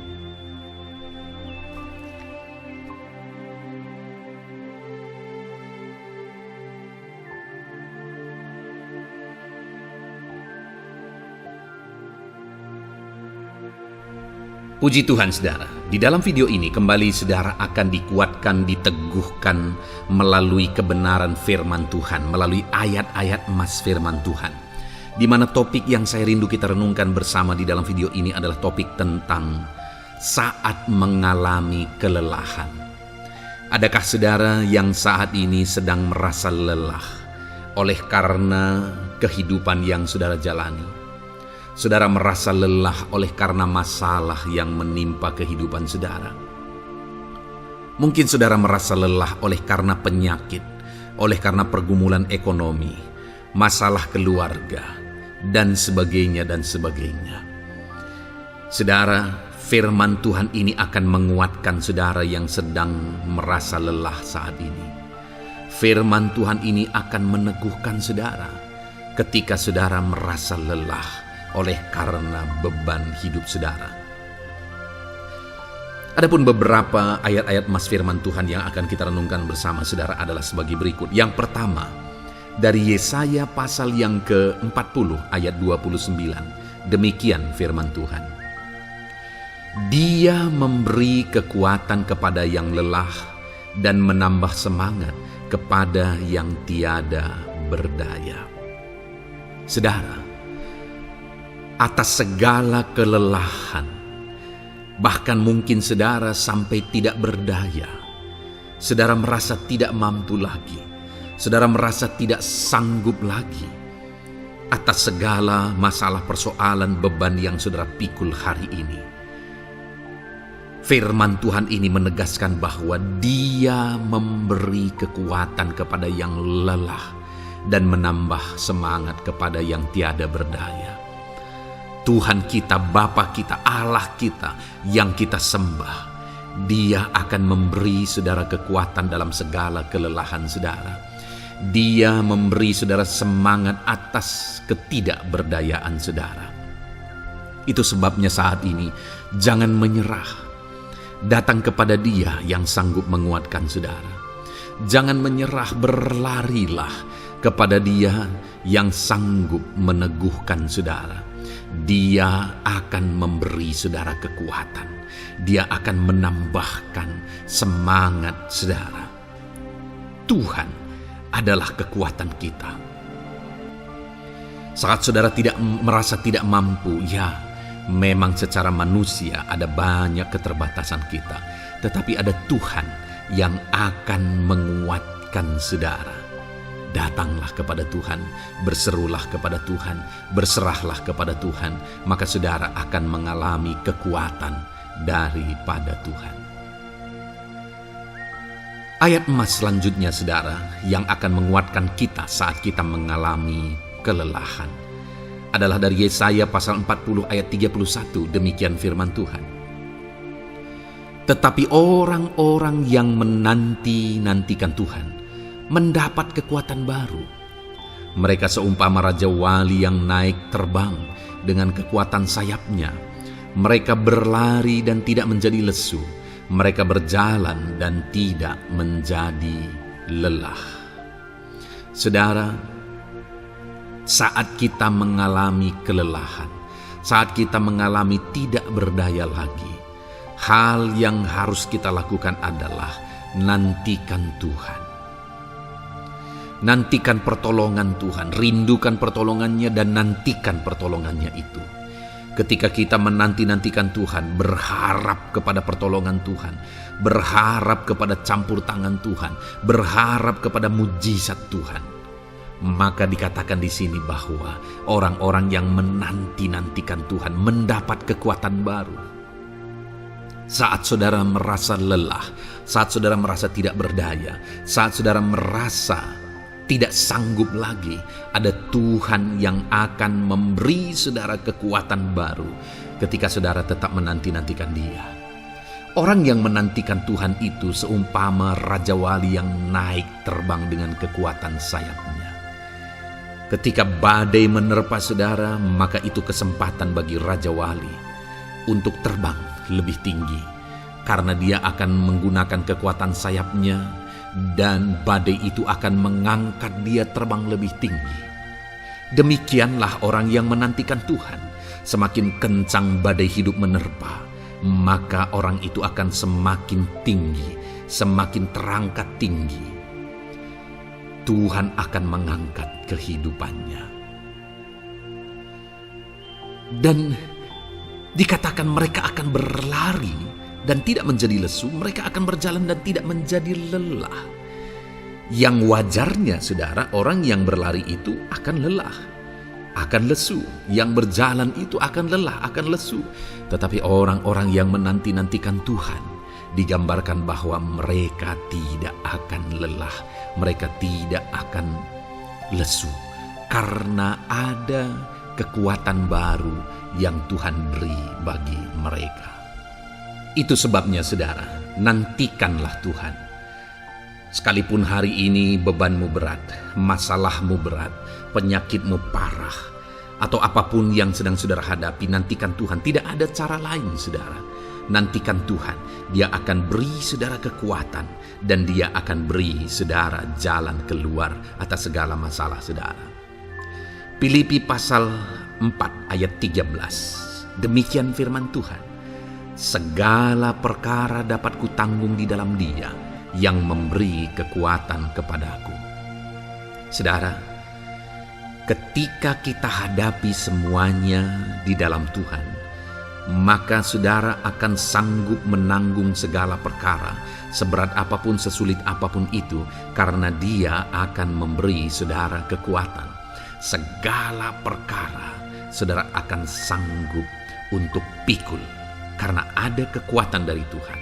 Puji Tuhan saudara, di dalam video ini kembali saudara akan dikuatkan, diteguhkan melalui kebenaran firman Tuhan, melalui ayat-ayat emas firman Tuhan. Di mana topik yang saya rindu kita renungkan bersama di dalam video ini adalah topik tentang saat mengalami kelelahan. Adakah saudara yang saat ini sedang merasa lelah oleh karena kehidupan yang saudara jalani? Saudara merasa lelah oleh karena masalah yang menimpa kehidupan saudara. Mungkin saudara merasa lelah oleh karena penyakit, oleh karena pergumulan ekonomi, masalah keluarga, dan sebagainya dan sebagainya. Saudara, firman Tuhan ini akan menguatkan saudara yang sedang merasa lelah saat ini. Firman Tuhan ini akan meneguhkan saudara ketika saudara merasa lelah oleh karena beban hidup saudara. Adapun beberapa ayat-ayat emas firman Tuhan yang akan kita renungkan bersama saudara adalah sebagai berikut. Yang pertama, dari Yesaya pasal yang ke-40 ayat 29. Demikian firman Tuhan. Dia memberi kekuatan kepada yang lelah dan menambah semangat kepada yang tiada berdaya. Saudara, atas segala kelelahan, bahkan mungkin saudara sampai tidak berdaya, saudara merasa tidak mampu lagi, saudara merasa tidak sanggup lagi, atas segala masalah persoalan beban yang saudara pikul hari ini. Firman Tuhan ini menegaskan bahwa Dia memberi kekuatan kepada yang lelah dan menambah semangat kepada yang tiada berdaya. Tuhan kita, Bapa kita, Allah kita yang kita sembah, Dia akan memberi saudara kekuatan dalam segala kelelahan saudara. Dia memberi saudara semangat atas ketidakberdayaan saudara. Itu sebabnya saat ini jangan menyerah. Datang kepada Dia yang sanggup menguatkan saudara. Jangan menyerah, berlarilah kepada Dia yang sanggup meneguhkan saudara. Dia akan memberi saudara kekuatan. Dia akan menambahkan semangat saudara. Tuhan adalah kekuatan kita. Saat saudara merasa tidak mampu, ya memang secara manusia ada banyak keterbatasan kita. Tetapi ada Tuhan yang akan menguatkan saudara. Datanglah kepada Tuhan, berserulah kepada Tuhan, berserahlah kepada Tuhan, maka saudara akan mengalami kekuatan daripada Tuhan. Ayat emas selanjutnya saudara yang akan menguatkan kita saat kita mengalami kelelahan adalah dari Yesaya pasal 40 ayat 31. Demikian firman Tuhan. Tetapi orang-orang yang menanti-nantikan Tuhan mendapat kekuatan baru. Mereka seumpama Raja Wali yang naik terbang dengan kekuatan sayapnya. Mereka berlari dan tidak menjadi lesu. Mereka berjalan dan tidak menjadi lelah. Saudara, saat kita mengalami kelelahan, saat kita mengalami tidak berdaya lagi, hal yang harus kita lakukan adalah nantikan Tuhan. Nantikan pertolongan Tuhan, rindukan pertolongannya dan nantikan pertolongannya itu. Ketika kita menanti-nantikan Tuhan, berharap kepada pertolongan Tuhan, berharap kepada campur tangan Tuhan, berharap kepada mujizat Tuhan, maka dikatakan di sini bahwa orang-orang yang menanti-nantikan Tuhan mendapat kekuatan baru. Saat saudara merasa lelah, saat saudara merasa tidak berdaya, saat saudara merasa tidak sanggup lagi, ada Tuhan yang akan memberi saudara kekuatan baru ketika saudara tetap menanti-nantikan Dia. Orang yang menantikan Tuhan itu seumpama Raja Wali yang naik terbang dengan kekuatan sayapnya. Ketika badai menerpa saudara, maka itu kesempatan bagi Raja Wali untuk terbang lebih tinggi, karena dia akan menggunakan kekuatan sayapnya dan badai itu akan mengangkat dia terbang lebih tinggi. Demikianlah orang yang menantikan Tuhan. Semakin kencang badai hidup menerpa, maka orang itu akan semakin tinggi, semakin terangkat tinggi. Tuhan akan mengangkat kehidupannya. Dan dikatakan mereka akan berlari dan tidak menjadi lesu, mereka akan berjalan dan tidak menjadi lelah. Yang wajarnya, saudara, orang yang berlari itu akan lelah, akan lesu. Yang berjalan itu akan lelah, akan lesu. Tetapi orang-orang yang menanti-nantikan Tuhan, digambarkan bahwa mereka tidak akan lelah, mereka tidak akan lesu, karena ada kekuatan baru yang Tuhan beri bagi mereka. Itu sebabnya, saudara, nantikanlah Tuhan. Sekalipun hari ini bebanmu berat, masalahmu berat, penyakitmu parah, atau apapun yang sedang saudara hadapi, nantikan Tuhan. Tidak ada cara lain, saudara. Nantikan Tuhan. Dia akan beri saudara kekuatan, dan Dia akan beri saudara jalan keluar atas segala masalah saudara. Filipi pasal 4 ayat 13. Demikian firman Tuhan. Segala perkara dapat kutanggung di dalam Dia yang memberi kekuatan kepadaku. Saudara, ketika kita hadapi semuanya di dalam Tuhan, maka saudara akan sanggup menanggung segala perkara, seberat apapun, sesulit apapun itu, karena Dia akan memberi saudara kekuatan. Segala perkara saudara akan sanggup untuk pikul, karena ada kekuatan dari Tuhan.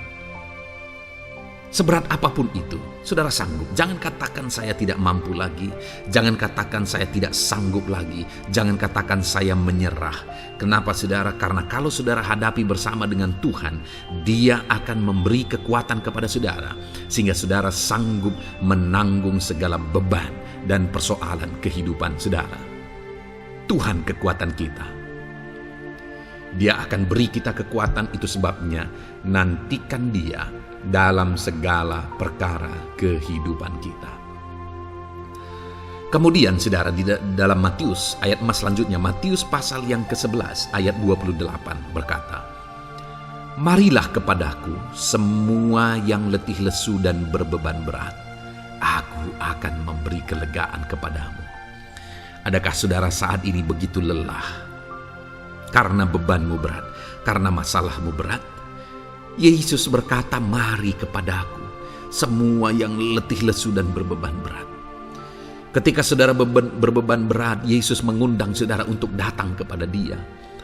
Seberat apapun itu, saudara sanggup. Jangan katakan saya tidak mampu lagi. Jangan katakan saya tidak sanggup lagi. Jangan katakan saya menyerah. Kenapa, saudara? Karena kalau saudara hadapi bersama dengan Tuhan, Dia akan memberi kekuatan kepada saudara, sehingga saudara sanggup menanggung segala beban dan persoalan kehidupan saudara. Tuhan kekuatan kita. Dia akan beri kita kekuatan, itu sebabnya nantikan Dia dalam segala perkara kehidupan kita. Kemudian saudara, di dalam Matius ayat selanjutnya, Matius pasal yang ke-11 ayat 28 berkata, "Marilah kepadaku semua yang letih lesu dan berbeban berat, aku akan memberi kelegaan kepadamu." Adakah saudara saat ini begitu lelah karena bebanmu berat, karena masalahmu berat? Yesus berkata, "Mari kepadaku semua yang letih lesu dan berbeban berat." Ketika saudara berbeban berat, Yesus mengundang saudara untuk datang kepada Dia,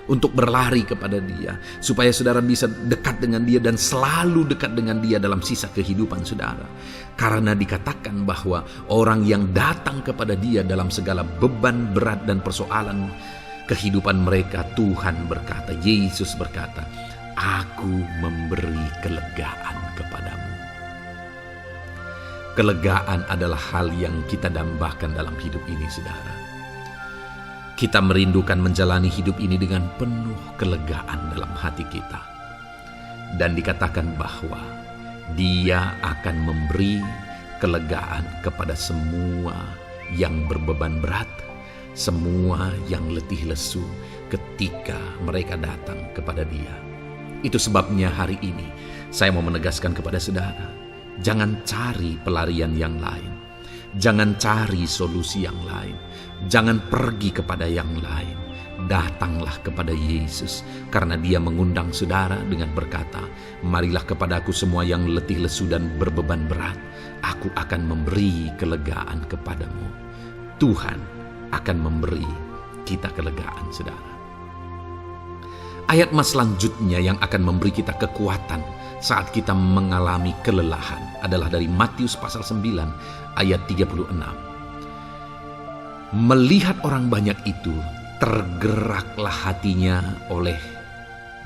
untuk berlari kepada Dia, supaya saudara bisa dekat dengan Dia dan selalu dekat dengan Dia dalam sisa kehidupan saudara. Karena dikatakan bahwa orang yang datang kepada Dia dalam segala beban berat dan persoalan kehidupan mereka, Tuhan berkata, Yesus berkata, "Aku memberi kelegaan kepadamu." Kelegaan adalah hal yang kita dambakan dalam hidup ini, saudara. Kita merindukan menjalani hidup ini dengan penuh kelegaan dalam hati kita. Dan dikatakan bahwa Dia akan memberi kelegaan kepada semua yang berbeban berat, semua yang letih lesu ketika mereka datang kepada Dia. Itu sebabnya hari ini saya mau menegaskan kepada saudara, jangan cari pelarian yang lain. Jangan cari solusi yang lain. Jangan pergi kepada yang lain. Datanglah kepada Yesus, karena Dia mengundang saudara dengan berkata, "Marilah kepadaku semua yang letih lesu dan berbeban berat, aku akan memberi kelegaan kepadamu." Tuhan akan memberi kita kelegaan, saudara. Ayat mas selanjutnya yang akan memberi kita kekuatan saat kita mengalami kelelahan adalah dari Matius pasal 9 ayat 36. Melihat orang banyak itu, tergeraklah hatinya oleh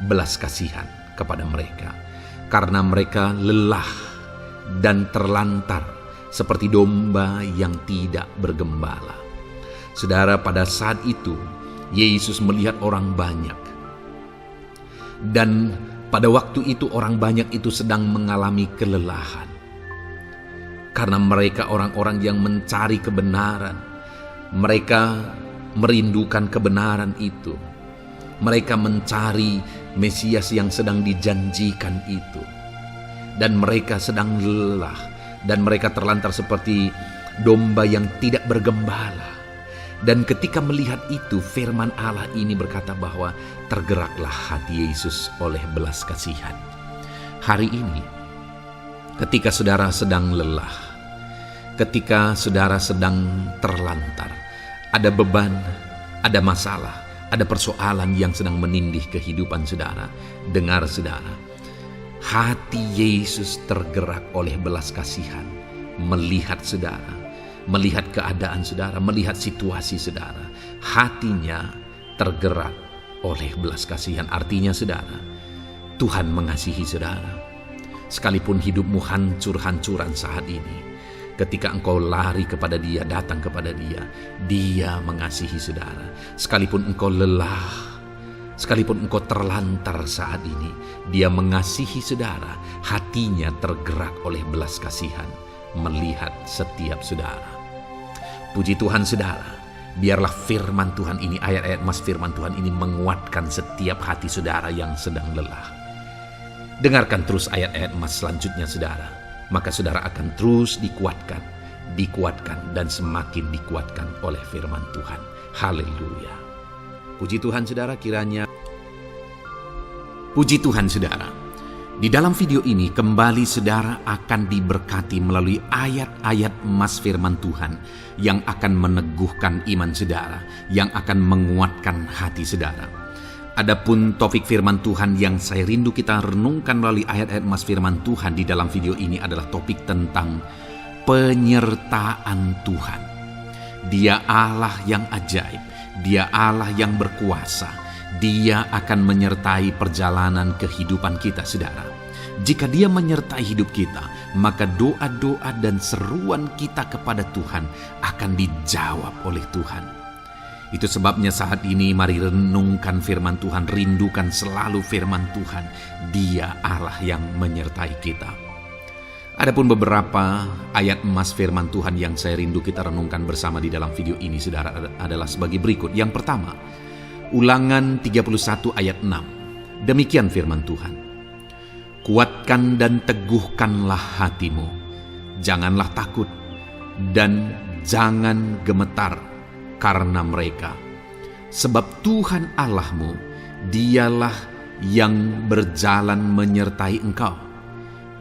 belas kasihan kepada mereka, karena mereka lelah dan terlantar seperti domba yang tidak bergembala. Saudara, pada saat itu Yesus melihat orang banyak, dan pada waktu itu orang banyak itu sedang mengalami kelelahan, karena mereka orang-orang yang mencari kebenaran. Mereka merindukan kebenaran itu. Mereka mencari Mesias yang sedang dijanjikan itu. Dan mereka sedang lelah. Dan mereka terlantar seperti domba yang tidak bergembala. Dan ketika melihat itu, firman Allah ini berkata bahwa tergeraklah hati Yesus oleh belas kasihan. Hari ini, ketika saudara sedang lelah, ketika saudara sedang terlantar, ada beban, ada masalah, ada persoalan yang sedang menindih kehidupan saudara. Dengar saudara, hati Yesus tergerak oleh belas kasihan, melihat saudara, melihat keadaan saudara, melihat situasi saudara. Hatinya tergerak oleh belas kasihan. Artinya saudara, Tuhan mengasihi saudara. Sekalipun hidupmu hancur-hancuran saat ini, ketika engkau lari kepada Dia, datang kepada Dia, Dia mengasihi saudara. Sekalipun engkau lelah, sekalipun engkau terlantar saat ini, Dia mengasihi saudara. Hatinya tergerak oleh belas kasihan melihat setiap saudara. Puji Tuhan saudara, biarlah firman Tuhan ini, ayat-ayat mas firman Tuhan ini menguatkan setiap hati saudara yang sedang lelah. Dengarkan terus ayat-ayat mas selanjutnya saudara, maka saudara akan terus dikuatkan, dan semakin dikuatkan oleh firman Tuhan. Haleluya. Puji Tuhan saudara, Puji Tuhan saudara. Di dalam video ini kembali saudara akan diberkati melalui ayat-ayat emas firman Tuhan yang akan meneguhkan iman saudara, yang akan menguatkan hati saudara. Adapun topik firman Tuhan yang saya rindu kita renungkan melalui ayat-ayat emas firman Tuhan di dalam video ini adalah topik tentang penyertaan Tuhan. Dia Allah yang ajaib, Dia Allah yang berkuasa. Dia akan menyertai perjalanan kehidupan kita, saudara. Jika Dia menyertai hidup kita, maka doa-doa dan seruan kita kepada Tuhan akan dijawab oleh Tuhan. Itu sebabnya saat ini mari renungkan firman Tuhan, rindukan selalu firman Tuhan. Dia Allah yang menyertai kita. Adapun beberapa ayat emas firman Tuhan yang saya rindu kita renungkan bersama di dalam video ini, saudara, adalah sebagai berikut. Yang pertama, Ulangan 31 ayat 6. Demikian firman Tuhan. Kuatkan dan teguhkanlah hatimu. Janganlah takut dan jangan gemetar karena mereka. Sebab Tuhan Allahmu, Dialah yang berjalan menyertai engkau.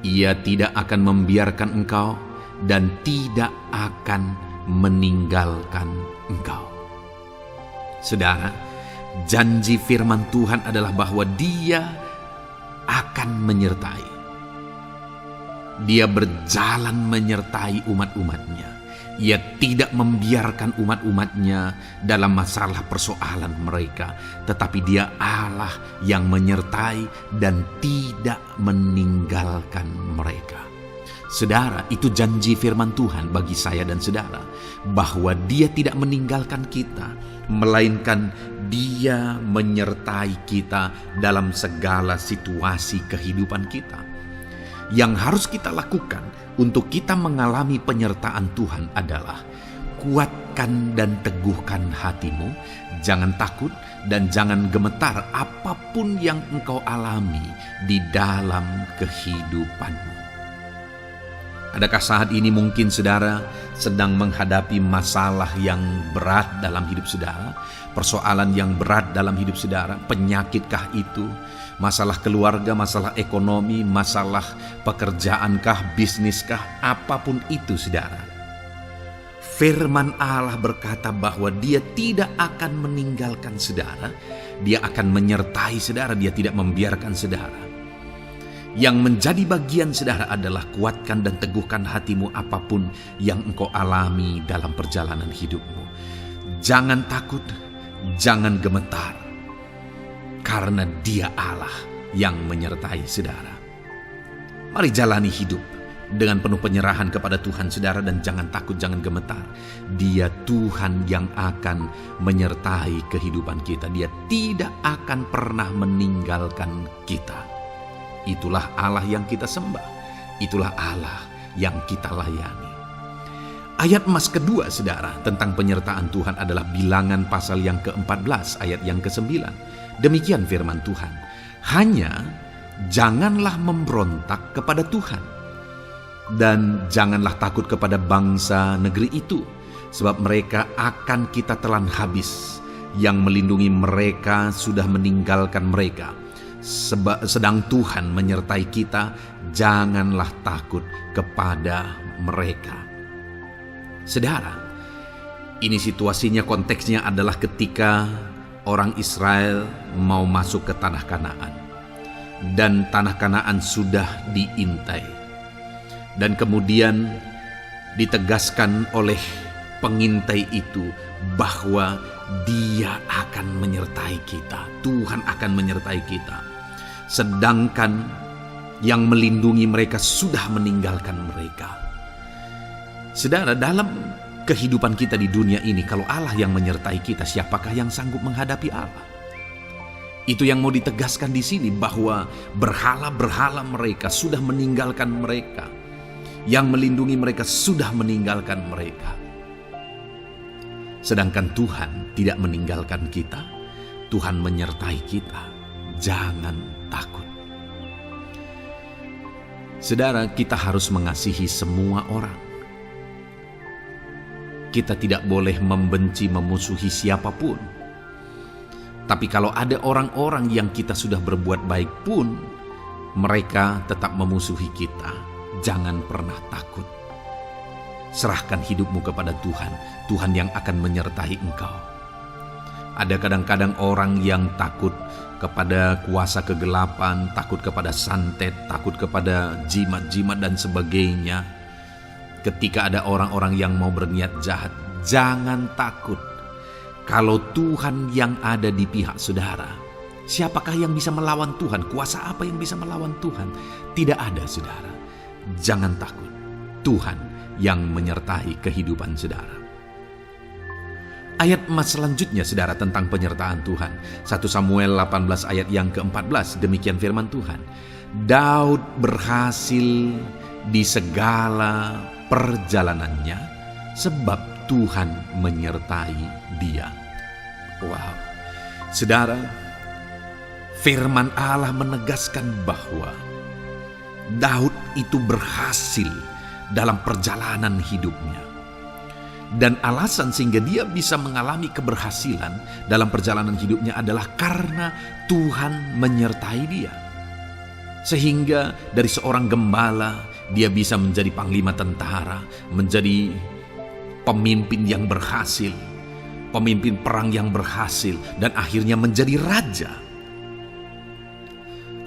Ia tidak akan membiarkan engkau dan tidak akan meninggalkan engkau. Saudara, janji firman Tuhan adalah bahwa Dia akan menyertai. Dia berjalan menyertai umat-umatnya. Ia tidak membiarkan umat-umatnya dalam masalah persoalan mereka, tetapi Dia Allah yang menyertai dan tidak meninggalkan mereka. Saudara, itu janji firman Tuhan bagi saya dan saudara, bahwa Dia tidak meninggalkan kita, melainkan Dia menyertai kita dalam segala situasi kehidupan kita. Yang harus kita lakukan untuk kita mengalami penyertaan Tuhan adalah kuatkan dan teguhkan hatimu, jangan takut dan jangan gemetar apapun yang engkau alami di dalam kehidupanmu. Adakah saat ini mungkin saudara sedang menghadapi masalah yang berat dalam hidup saudara? Persoalan yang berat dalam hidup saudara? Penyakitkah itu? Masalah keluarga, masalah ekonomi, masalah pekerjaankah, bisniskah? Apapun itu saudara. Firman Allah berkata bahwa Dia tidak akan meninggalkan saudara Dia akan menyertai saudara, dia tidak membiarkan saudara. Yang menjadi bagian saudara adalah kuatkan dan teguhkan hatimu apapun yang engkau alami dalam perjalanan hidupmu. Jangan takut, jangan gemetar, karena Dia Allah yang menyertai saudara. Mari jalani hidup dengan penuh penyerahan kepada Tuhan saudara, dan jangan takut, jangan gemetar. Dia Tuhan yang akan menyertai kehidupan kita. Dia tidak akan pernah meninggalkan kita. Itulah Allah yang kita sembah. Itulah Allah yang kita layani. Ayat emas kedua saudara tentang penyertaan Tuhan adalah Bilangan pasal yang ke-14 ayat yang ke-9. Demikian firman Tuhan. Hanya janganlah memberontak kepada Tuhan, dan janganlah takut kepada bangsa negeri itu, sebab mereka akan kita telan habis. Yang melindungi mereka sudah meninggalkan mereka. Sedang Tuhan menyertai kita, janganlah takut kepada mereka. Saudara, ini situasinya, konteksnya adalah ketika orang Israel mau masuk ke tanah Kanaan. Dan tanah Kanaan sudah diintai. Dan kemudian ditegaskan oleh pengintai itu bahwa Dia akan menyertai kita. Tuhan akan menyertai kita. Sedangkan yang melindungi mereka sudah meninggalkan mereka. Saudara, dalam kehidupan kita di dunia ini, kalau Allah yang menyertai kita, siapakah yang sanggup menghadapi Allah? Itu yang mau ditegaskan di sini, bahwa berhala-berhala mereka sudah meninggalkan mereka. Yang melindungi mereka sudah meninggalkan mereka. Sedangkan Tuhan tidak meninggalkan kita. Tuhan menyertai kita. Jangan takut. Saudara, kita harus mengasihi semua orang. Kita tidak boleh membenci, memusuhi siapapun. Tapi kalau ada orang-orang yang kita sudah berbuat baik pun, mereka tetap memusuhi kita, jangan pernah takut. Serahkan hidupmu kepada Tuhan, Tuhan yang akan menyertai engkau. Ada kadang-kadang orang yang takut kepada kuasa kegelapan, takut kepada santet, takut kepada jimat-jimat dan sebagainya. Ketika ada orang-orang yang mau berniat jahat, jangan takut. Kalau Tuhan yang ada di pihak saudara, siapakah yang bisa melawan Tuhan? Kuasa apa yang bisa melawan Tuhan? Tidak ada, saudara. Jangan takut. Tuhan yang menyertai kehidupan saudara. Ayat emas selanjutnya, saudara, tentang penyertaan Tuhan. 1 Samuel 18 ayat yang ke-14, demikian firman Tuhan. Daud berhasil di segala perjalanannya sebab Tuhan menyertai dia. Wow. Saudara, firman Allah menegaskan bahwa Daud itu berhasil dalam perjalanan hidupnya. Dan alasan sehingga dia bisa mengalami keberhasilan dalam perjalanan hidupnya adalah karena Tuhan menyertai dia. Sehingga dari seorang gembala, dia bisa menjadi panglima tentara, menjadi pemimpin yang berhasil, pemimpin perang yang berhasil, dan akhirnya menjadi raja.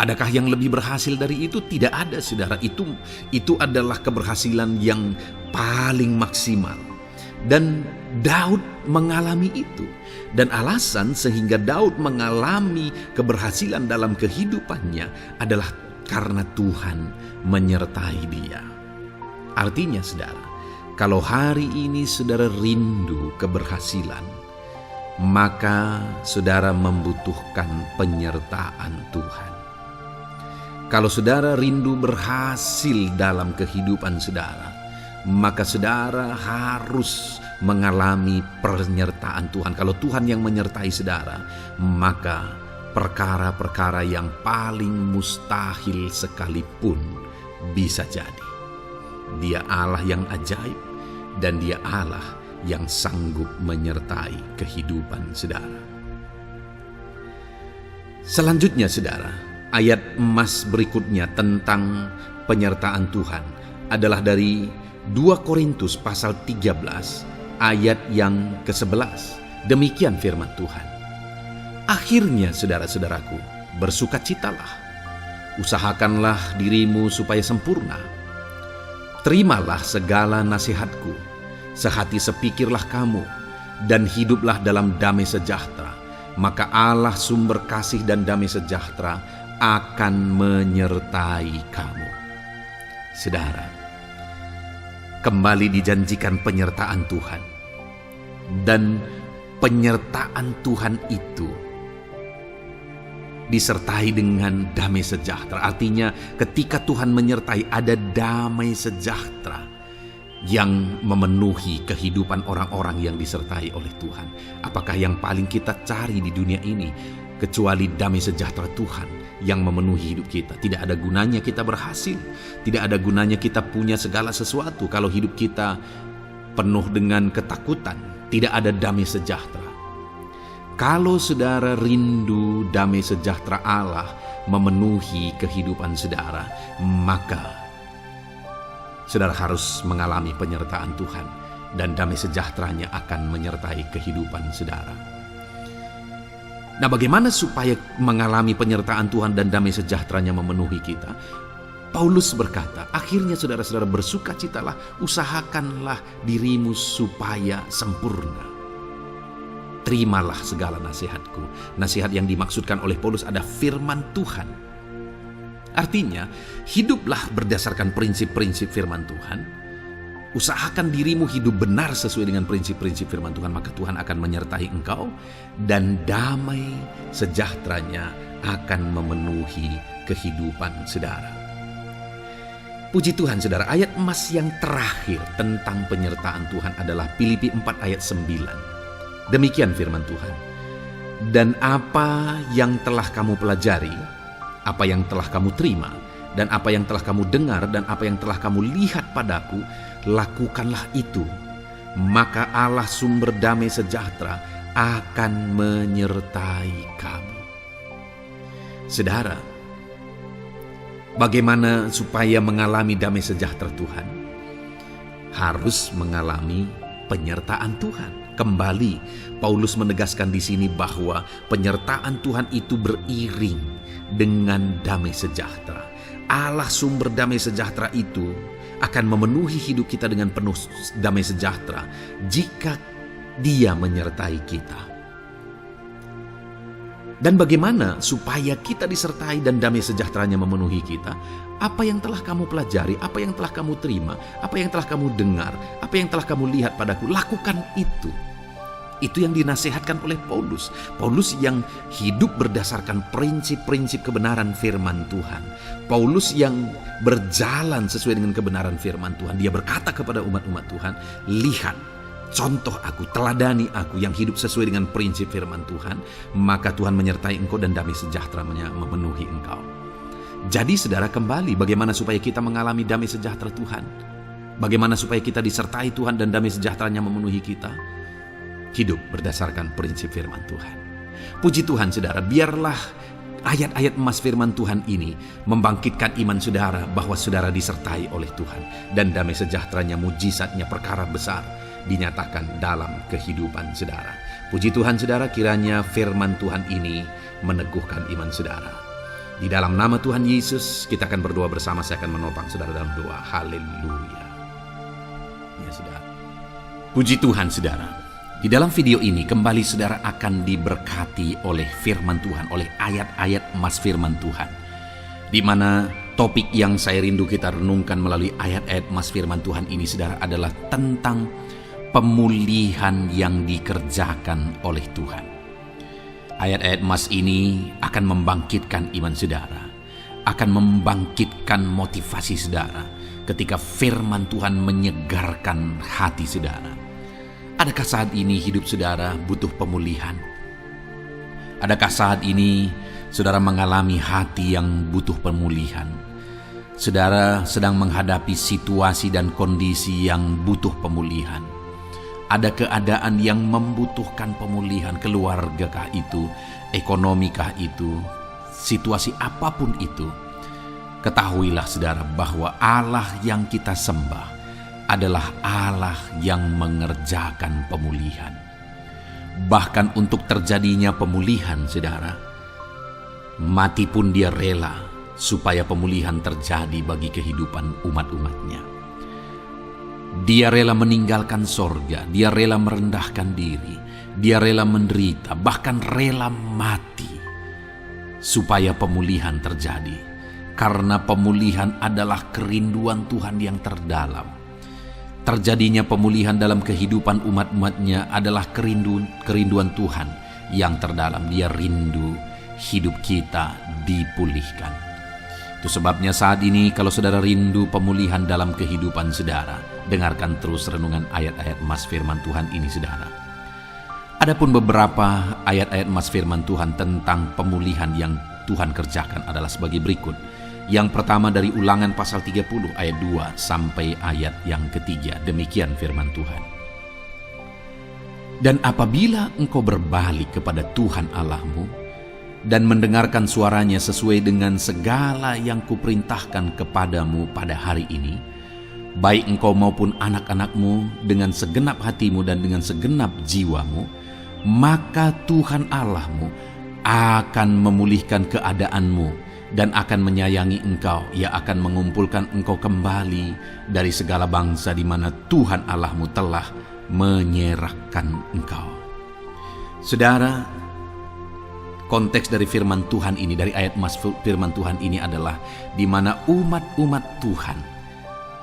Adakah yang lebih berhasil dari itu? Tidak ada, saudara. Itu adalah keberhasilan yang paling maksimal. Dan Daud mengalami itu. Dan alasan sehingga Daud mengalami keberhasilan dalam kehidupannya adalah karena Tuhan menyertai dia. Artinya, saudara, kalau hari ini saudara rindu keberhasilan, maka saudara membutuhkan penyertaan Tuhan. Kalau saudara rindu berhasil dalam kehidupan saudara, maka saudara harus mengalami penyertaan Tuhan. Kalau Tuhan yang menyertai saudara, maka perkara-perkara yang paling mustahil sekalipun bisa jadi. Dia Allah yang ajaib, dan Dia Allah yang sanggup menyertai kehidupan saudara. Selanjutnya, saudara, ayat emas berikutnya tentang penyertaan Tuhan adalah dari 2 Korintus pasal 13 ayat yang ke-11. Demikian firman Tuhan. Akhirnya, saudara-saudaraku, bersukacitalah. Usahakanlah dirimu supaya sempurna. Terimalah segala nasihatku. Sehati sepikirlah kamu, dan hiduplah dalam damai sejahtera. Maka Allah sumber kasih dan damai sejahtera akan menyertai kamu. Saudara, kembali dijanjikan penyertaan Tuhan. Dan penyertaan Tuhan itu disertai dengan damai sejahtera. Artinya ketika Tuhan menyertai, ada damai sejahtera yang memenuhi kehidupan orang-orang yang disertai oleh Tuhan. Apakah yang paling kita cari di dunia ini kecuali damai sejahtera Tuhan yang memenuhi hidup kita? Tidak ada gunanya kita berhasil, tidak ada gunanya kita punya segala sesuatu kalau hidup kita penuh dengan ketakutan, tidak ada damai sejahtera. Kalau saudara rindu damai sejahtera Allah memenuhi kehidupan saudara, maka saudara harus mengalami penyertaan Tuhan, dan damai sejahteranya akan menyertai kehidupan saudara. Nah, bagaimana supaya mengalami penyertaan Tuhan dan damai sejahteranya memenuhi kita? Paulus berkata, akhirnya saudara-saudara bersukacitalah, usahakanlah dirimu supaya sempurna. Terimalah segala nasihatku. Nasihat yang dimaksudkan oleh Paulus ada firman Tuhan. Artinya, hiduplah berdasarkan prinsip-prinsip firman Tuhan. Usahakan dirimu hidup benar sesuai dengan prinsip-prinsip firman Tuhan, maka Tuhan akan menyertai engkau, dan damai sejahteranya akan memenuhi kehidupan saudara. Puji Tuhan saudara, ayat emas yang terakhir tentang penyertaan Tuhan adalah Filipi 4 ayat 9. Demikian firman Tuhan. Dan apa yang telah kamu pelajari, apa yang telah kamu terima, dan apa yang telah kamu dengar, dan apa yang telah kamu lihat padaku, lakukanlah itu. Maka Allah sumber damai sejahtera akan menyertai kamu. Saudara, bagaimana supaya mengalami damai sejahtera Tuhan? Harus mengalami penyertaan Tuhan. Kembali, Paulus menegaskan di sini bahwa penyertaan Tuhan itu beriring dengan damai sejahtera. Allah sumber damai sejahtera itu akan memenuhi hidup kita dengan penuh damai sejahtera jika Dia menyertai kita. Dan bagaimana supaya kita disertai dan damai sejahteranya memenuhi kita? Apa yang telah kamu pelajari, apa yang telah kamu terima, apa yang telah kamu dengar, apa yang telah kamu lihat padaku, lakukan itu. Itu yang dinasihatkan oleh Paulus. Paulus yang hidup berdasarkan prinsip-prinsip kebenaran firman Tuhan. Paulus yang berjalan sesuai dengan kebenaran firman Tuhan. Dia berkata kepada umat-umat Tuhan, lihat, contoh aku, teladani aku yang hidup sesuai dengan prinsip firman Tuhan, maka Tuhan menyertai engkau dan damai sejahteranya memenuhi engkau. Jadi saudara, kembali bagaimana supaya kita mengalami damai sejahtera Tuhan? Bagaimana supaya kita disertai Tuhan dan damai sejahteranya memenuhi kita? Hidup berdasarkan prinsip firman Tuhan. Puji Tuhan saudara, biarlah ayat-ayat emas firman Tuhan ini membangkitkan iman saudara bahwa saudara disertai oleh Tuhan, dan damai sejahteranya, mujizatnya, perkara besar dinyatakan dalam kehidupan saudara. Puji Tuhan saudara, kiranya firman Tuhan ini meneguhkan iman saudara. Di dalam nama Tuhan Yesus kita akan berdoa bersama. Saya akan menopang saudara dalam doa. Haleluya. Ya saudara. Puji Tuhan saudara. Di dalam video ini kembali saudara akan diberkati oleh firman Tuhan, oleh ayat-ayat emas firman Tuhan. Di mana topik yang saya rindu kita renungkan melalui ayat-ayat emas firman Tuhan ini saudara adalah tentang pemulihan yang dikerjakan oleh Tuhan. Ayat-ayat emas ini akan membangkitkan iman saudara, akan membangkitkan motivasi saudara ketika firman Tuhan menyegarkan hati saudara. Adakah saat ini hidup saudara butuh pemulihan? Adakah saat ini saudara mengalami hati yang butuh pemulihan? Saudara sedang menghadapi situasi dan kondisi yang butuh pemulihan. Ada keadaan yang membutuhkan pemulihan, keluargakah itu, ekonomikah itu, situasi apapun itu. Ketahuilah saudara bahwa Allah yang kita sembah adalah Allah yang mengerjakan pemulihan. Bahkan untuk terjadinya pemulihan, saudara, mati pun dia rela supaya pemulihan terjadi bagi kehidupan umat-umatnya. Dia rela meninggalkan sorga, dia rela merendahkan diri, dia rela menderita, bahkan rela mati supaya pemulihan terjadi. Karena pemulihan adalah kerinduan Tuhan yang terdalam. Terjadinya pemulihan dalam kehidupan umat-umatnya adalah kerinduan Tuhan yang terdalam. Dia rindu hidup kita dipulihkan. Itu sebabnya saat ini kalau saudara rindu pemulihan dalam kehidupan saudara, dengarkan terus renungan ayat-ayat emas firman Tuhan ini, saudara. Adapun beberapa ayat-ayat emas firman Tuhan tentang pemulihan yang Tuhan kerjakan adalah sebagai berikut. Yang pertama dari Ulangan pasal 30 ayat 2 sampai ayat yang ketiga. Demikian firman Tuhan. Dan apabila engkau berbalik kepada Tuhan Allahmu dan mendengarkan suaranya sesuai dengan segala yang kuperintahkan kepadamu pada hari ini, baik engkau maupun anak-anakmu dengan segenap hatimu dan dengan segenap jiwamu, maka Tuhan Allahmu akan memulihkan keadaanmu dan akan menyayangi engkau. Ia akan mengumpulkan engkau kembali dari segala bangsa di mana Tuhan Allahmu telah menyerahkan engkau. Saudara, konteks dari firman Tuhan ini, dari ayat emas firman Tuhan ini adalah di mana umat-umat Tuhan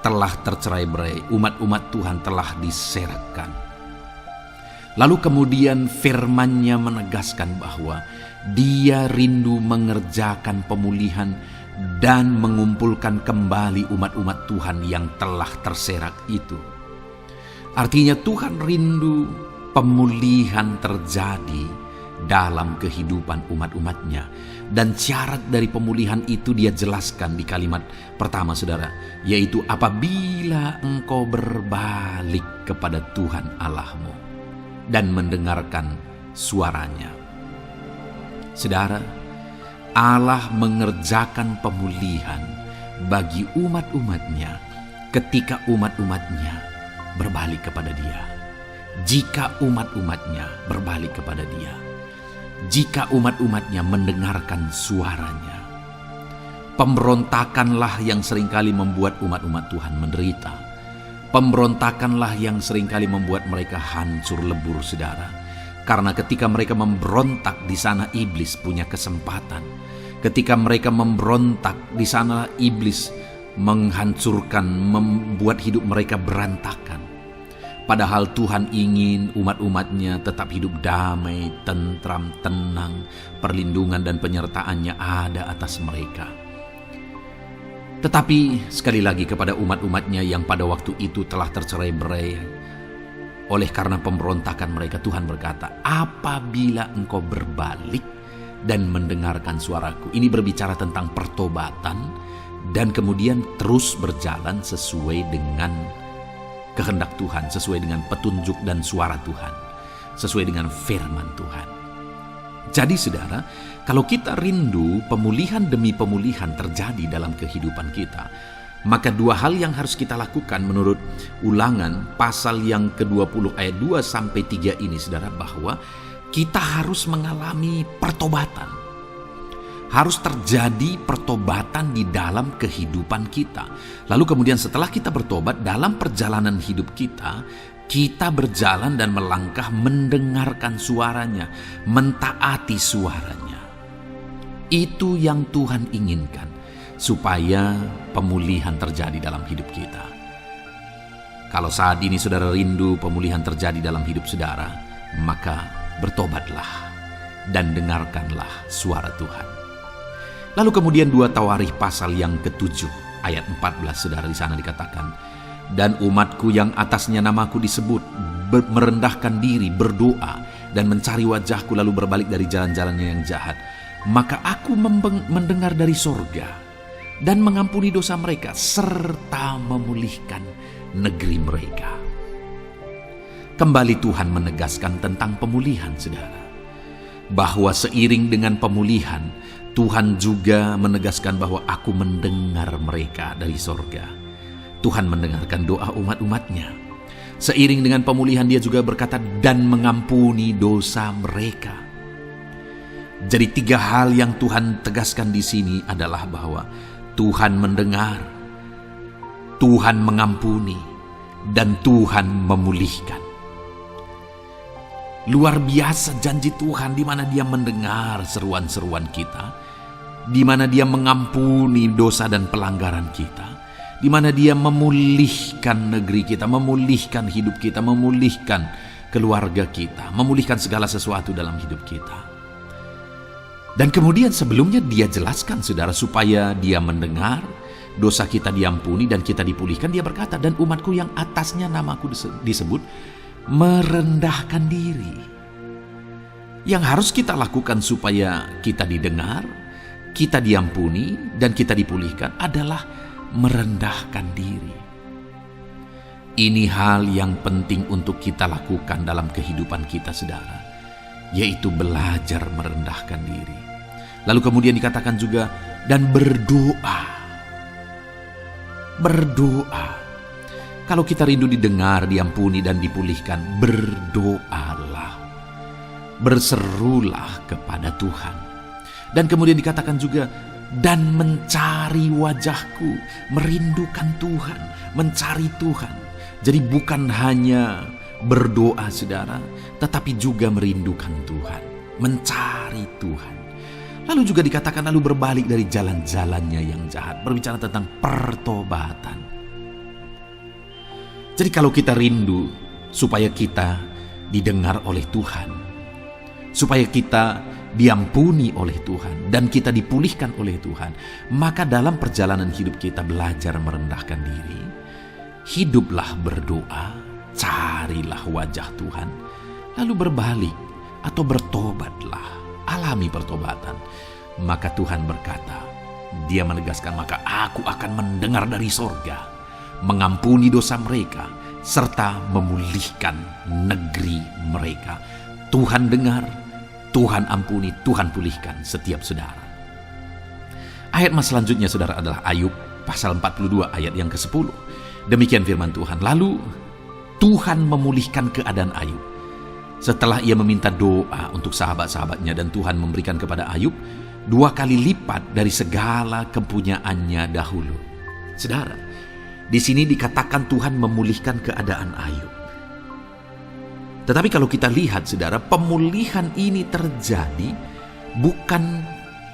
telah tercerai-berai, umat-umat Tuhan telah diserakkan. Lalu kemudian firman-Nya menegaskan bahwa Dia rindu mengerjakan pemulihan dan mengumpulkan kembali umat-umat Tuhan yang telah terserak itu. Artinya Tuhan rindu pemulihan terjadi dalam kehidupan umat-umatnya. Dan syarat dari pemulihan itu Dia jelaskan di kalimat pertama, saudara, yaitu apabila engkau berbalik kepada Tuhan Allahmu dan mendengarkan suaranya. Saudara, Allah mengerjakan pemulihan bagi umat-umatnya ketika umat-umatnya berbalik kepada Dia. Jika umat-umatnya berbalik kepada Dia, jika umat-umatnya mendengarkan suaranya. Pemberontakanlah yang seringkali membuat umat-umat Tuhan menderita. Pemberontakanlah yang seringkali membuat mereka hancur lebur, saudara. Karena ketika mereka memberontak, di sana iblis punya kesempatan. Ketika mereka memberontak, di sana iblis menghancurkan, membuat hidup mereka berantakan. Padahal Tuhan ingin umat-umatnya tetap hidup damai, tentram, tenang, perlindungan dan penyertaan-Nya ada atas mereka. Tetapi sekali lagi kepada umat-umatnya yang pada waktu itu telah tercerai-berai oleh karena pemberontakan mereka, Tuhan berkata, apabila engkau berbalik dan mendengarkan suaraku. Ini berbicara tentang pertobatan dan kemudian terus berjalan sesuai dengan kehendak Tuhan, sesuai dengan petunjuk dan suara Tuhan, sesuai dengan firman Tuhan. Jadi saudara, kalau kita rindu pemulihan demi pemulihan terjadi dalam kehidupan kita, maka dua hal yang harus kita lakukan menurut Ulangan pasal yang ke-20 ayat 2 sampai 3 ini, saudara, bahwa kita harus mengalami pertobatan. Harus terjadi pertobatan di dalam kehidupan kita. Lalu kemudian setelah kita bertobat, dalam perjalanan hidup kita, kita berjalan dan melangkah mendengarkan suaranya, mentaati suaranya. Itu yang Tuhan inginkan, supaya pemulihan terjadi dalam hidup kita. Kalau saat ini saudara rindu pemulihan terjadi dalam hidup saudara, maka bertobatlah dan dengarkanlah suara Tuhan. Lalu kemudian 2 Tawarikh pasal yang ke-7 ayat 14, saudara, di sana dikatakan, dan umatku yang atasnya namaku disebut merendahkan diri, berdoa dan mencari wajahku lalu berbalik dari jalan-jalannya yang jahat, maka aku mendengar dari sorga dan mengampuni dosa mereka serta memulihkan negeri mereka. Kembali Tuhan menegaskan tentang pemulihan, saudara, bahwa seiring dengan pemulihan Tuhan juga menegaskan bahwa aku mendengar mereka dari sorga. Tuhan mendengarkan doa umat-umatnya. Seiring dengan pemulihan dia juga berkata, dan mengampuni dosa mereka. Jadi 3 hal yang Tuhan tegaskan di sini adalah bahwa Tuhan mendengar, Tuhan mengampuni, dan Tuhan memulihkan. Luar biasa janji Tuhan, di mana Dia mendengar seruan-seruan kita, di mana Dia mengampuni dosa dan pelanggaran kita, di mana Dia memulihkan negeri kita, memulihkan hidup kita, memulihkan keluarga kita, memulihkan segala sesuatu dalam hidup kita. Dan kemudian sebelumnya Dia jelaskan, saudara, supaya Dia mendengar, dosa kita diampuni dan kita dipulihkan. Dia berkata, dan umatku yang atasnya namaku disebut merendahkan diri. Yang harus kita lakukan supaya kita didengar, kita diampuni, dan kita dipulihkan adalah merendahkan diri. Ini hal yang penting untuk kita lakukan dalam kehidupan kita, saudara, yaitu belajar merendahkan diri. Lalu kemudian dikatakan juga, dan berdoa. Berdoa. Kalau kita rindu didengar, diampuni, dan dipulihkan, berdoalah. Berserulah kepada Tuhan. Dan kemudian dikatakan juga, dan mencari wajahku, merindukan Tuhan, mencari Tuhan. Jadi bukan hanya berdoa, saudara, tetapi juga merindukan Tuhan, mencari Tuhan. Lalu juga dikatakan, lalu berbalik dari jalan-jalannya yang jahat. Berbicara tentang pertobatan. Jadi kalau kita rindu supaya kita didengar oleh Tuhan, supaya kita diampuni oleh Tuhan, dan kita dipulihkan oleh Tuhan, maka dalam perjalanan hidup kita belajar merendahkan diri, hiduplah berdoa, carilah wajah Tuhan, lalu berbalik atau bertobatlah, alami pertobatan. Maka Tuhan berkata, Dia menegaskan, maka aku akan mendengar dari sorga, mengampuni dosa mereka, serta memulihkan negeri mereka. Tuhan dengar, Tuhan ampuni, Tuhan pulihkan setiap saudara. Ayat selanjutnya, saudara, adalah Ayub pasal 42 ayat yang ke-10. Demikian firman Tuhan. Lalu Tuhan memulihkan keadaan Ayub. Setelah ia meminta doa untuk sahabat-sahabatnya, dan Tuhan memberikan kepada Ayub 2 kali lipat dari segala kepunyaannya dahulu. Saudara, di sini dikatakan Tuhan memulihkan keadaan Ayub. Tetapi kalau kita lihat, saudara, pemulihan ini terjadi bukan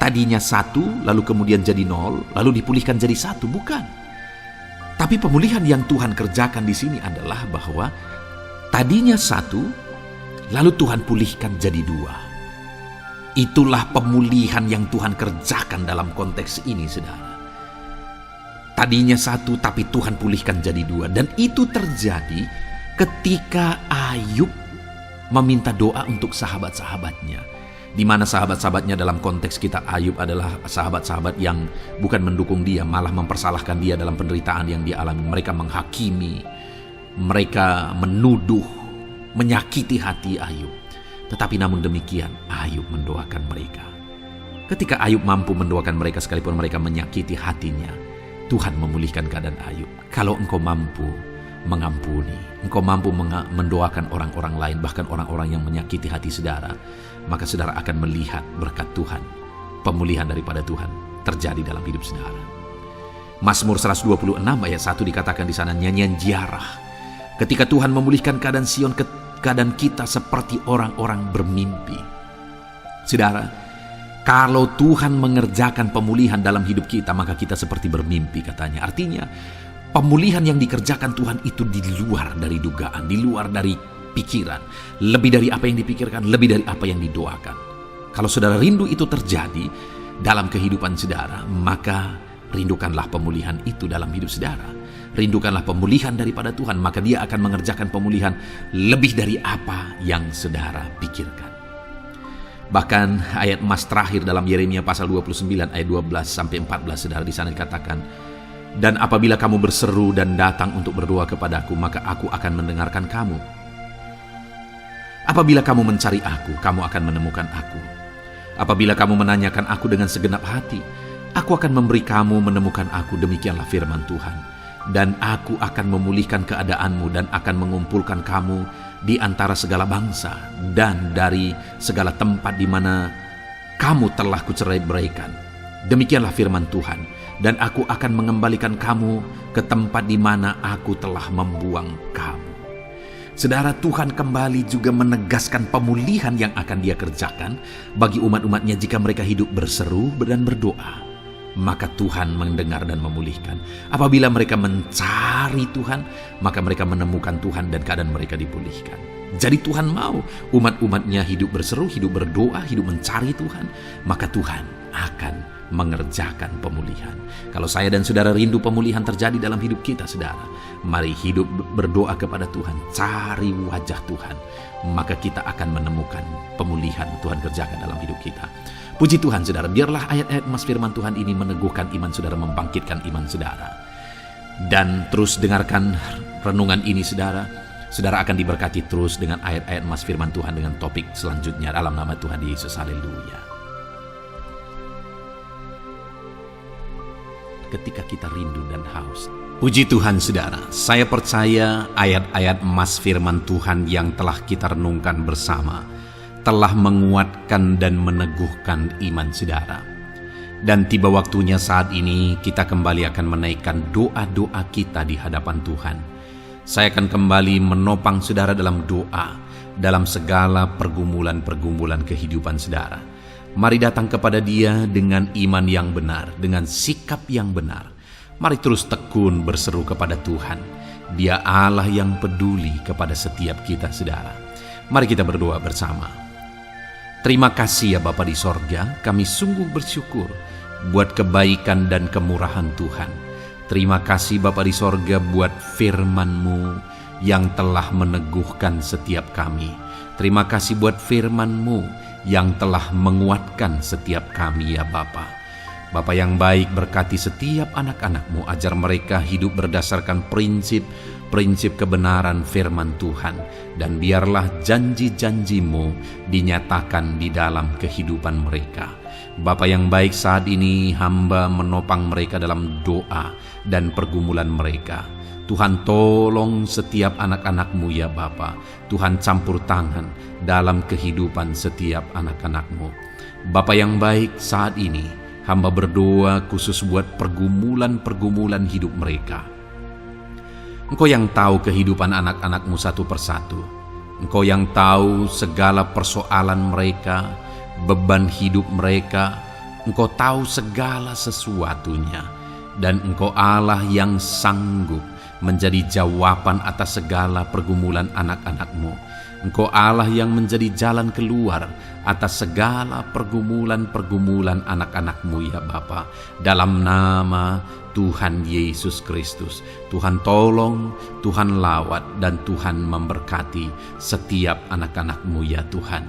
tadinya 1, lalu kemudian jadi 0, lalu dipulihkan jadi 1, bukan. Tapi pemulihan yang Tuhan kerjakan di sini adalah bahwa tadinya 1, lalu Tuhan pulihkan jadi 2. Itulah pemulihan yang Tuhan kerjakan dalam konteks ini, saudara. Tadinya 1, tapi Tuhan pulihkan jadi 2. Dan itu terjadi ketika Ayub meminta doa untuk sahabat-sahabatnya. Di mana sahabat-sahabatnya dalam konteks kita, Ayub adalah sahabat-sahabat yang bukan mendukung dia, malah mempersalahkan dia dalam penderitaan yang dia alami. Mereka menghakimi, mereka menuduh, menyakiti hati Ayub. Tetapi namun demikian, Ayub mendoakan mereka. Ketika Ayub mampu mendoakan mereka sekalipun mereka menyakiti hatinya, Tuhan memulihkan keadaan Ayub. Kalau engkau mampu mengampuni, engkau mampu mendoakan orang-orang lain, bahkan orang-orang yang menyakiti hati saudara, maka saudara akan melihat berkat Tuhan, pemulihan daripada Tuhan terjadi dalam hidup saudara. Mazmur 126 ayat 1 dikatakan di sana, nyanyian ziarah. Ketika Tuhan memulihkan keadaan Sion, keadaan kita seperti orang-orang bermimpi. Saudara, kalau Tuhan mengerjakan pemulihan dalam hidup kita, maka kita seperti bermimpi, katanya. Artinya, pemulihan yang dikerjakan Tuhan itu di luar dari dugaan, di luar dari pikiran, lebih dari apa yang dipikirkan, lebih dari apa yang didoakan. Kalau saudara rindu itu terjadi dalam kehidupan saudara, maka rindukanlah pemulihan itu dalam hidup saudara. Rindukanlah pemulihan daripada Tuhan, maka Dia akan mengerjakan pemulihan lebih dari apa yang saudara pikirkan. Bahkan ayat emas terakhir dalam Yeremia pasal 29 ayat 12 sampai 14, saudara, di sana dikatakan, dan apabila kamu berseru dan datang untuk berdoa kepadaku, maka aku akan mendengarkan kamu. Apabila kamu mencari aku, kamu akan menemukan aku. Apabila kamu menanyakan aku dengan segenap hati, aku akan memberi kamu menemukan aku. Demikianlah firman Tuhan. dan aku akan memulihkan keadaanmu dan akan mengumpulkan kamu di antara segala bangsa dan dari segala tempat di mana kamu telah kucerai-beraikan. Demikianlah firman Tuhan, dan aku akan mengembalikan kamu ke tempat di mana aku telah membuang kamu. Saudara, Tuhan kembali juga menegaskan pemulihan yang akan Dia kerjakan bagi umat-umatnya jika mereka hidup berseru dan berdoa. Maka Tuhan mendengar dan memulihkan. Apabila mereka mencari Tuhan, maka mereka menemukan Tuhan dan keadaan mereka dipulihkan. Jadi Tuhan mau umat-umatnya hidup berseru, hidup berdoa, hidup mencari Tuhan, maka Tuhan akan mengerjakan pemulihan. Kalau saya dan saudara rindu pemulihan terjadi dalam hidup kita, saudara, mari hidup berdoa kepada Tuhan, cari wajah Tuhan, maka kita akan menemukan pemulihan Tuhan kerjakan dalam hidup kita. Puji Tuhan, saudara, biarlah ayat-ayat mas firman Tuhan ini meneguhkan iman saudara, membangkitkan iman saudara. Dan terus dengarkan renungan ini, saudara. Saudara akan diberkati terus dengan ayat-ayat mas firman Tuhan dengan topik selanjutnya dalam nama Tuhan Yesus. Haleluya. Ketika kita rindu dan haus. Puji Tuhan, saudara, saya percaya ayat-ayat emas firman Tuhan yang telah kita renungkan bersama telah menguatkan dan meneguhkan iman saudara. Dan tiba waktunya saat ini kita kembali akan menaikkan doa-doa kita di hadapan Tuhan. Saya akan kembali menopang saudara dalam doa, dalam segala pergumulan-pergumulan kehidupan saudara. Mari datang kepada Dia dengan iman yang benar, dengan sikap yang benar. Mari terus tekun berseru kepada Tuhan. Dia Allah yang peduli kepada setiap kita, saudara. Mari kita berdoa bersama. Terima kasih ya Bapa di sorga, kami sungguh bersyukur buat kebaikan dan kemurahan Tuhan. Terima kasih Bapa di sorga buat firman-Mu yang telah meneguhkan setiap kami. Terima kasih buat firman-Mu yang telah menguatkan setiap kami ya Bapa. Bapa yang baik, berkati setiap anak-anak-Mu, ajar mereka hidup berdasarkan prinsip kebenaran firman Tuhan, dan biarlah janji-janji-Mu dinyatakan di dalam kehidupan mereka. Bapa yang baik, saat ini hamba menopang mereka dalam doa dan pergumulan mereka. Tuhan, tolong setiap anak-anak-Mu ya Bapa. Tuhan, campur tangan dalam kehidupan setiap anak-anak-Mu. Bapa yang baik, saat ini hamba berdoa khusus buat pergumulan-pergumulan hidup mereka. Engkau yang tahu kehidupan anak-anak-Mu satu persatu. Engkau yang tahu segala persoalan mereka, beban hidup mereka. Engkau tahu segala sesuatunya. Dan Engkau Allah yang sanggup menjadi jawaban atas segala pergumulan anak-anak-Mu. Engkau Allah yang menjadi jalan keluar atas segala pergumulan-pergumulan anak-anak-Mu ya Bapa. Dalam nama Tuhan Yesus Kristus, Tuhan tolong, Tuhan lawat, dan Tuhan memberkati setiap anak-anak-Mu ya Tuhan.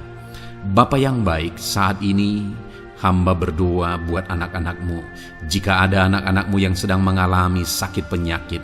Bapa yang baik, saat ini hamba berdoa buat anak-anak-Mu. Jika ada anak-anak-Mu yang sedang mengalami sakit penyakit,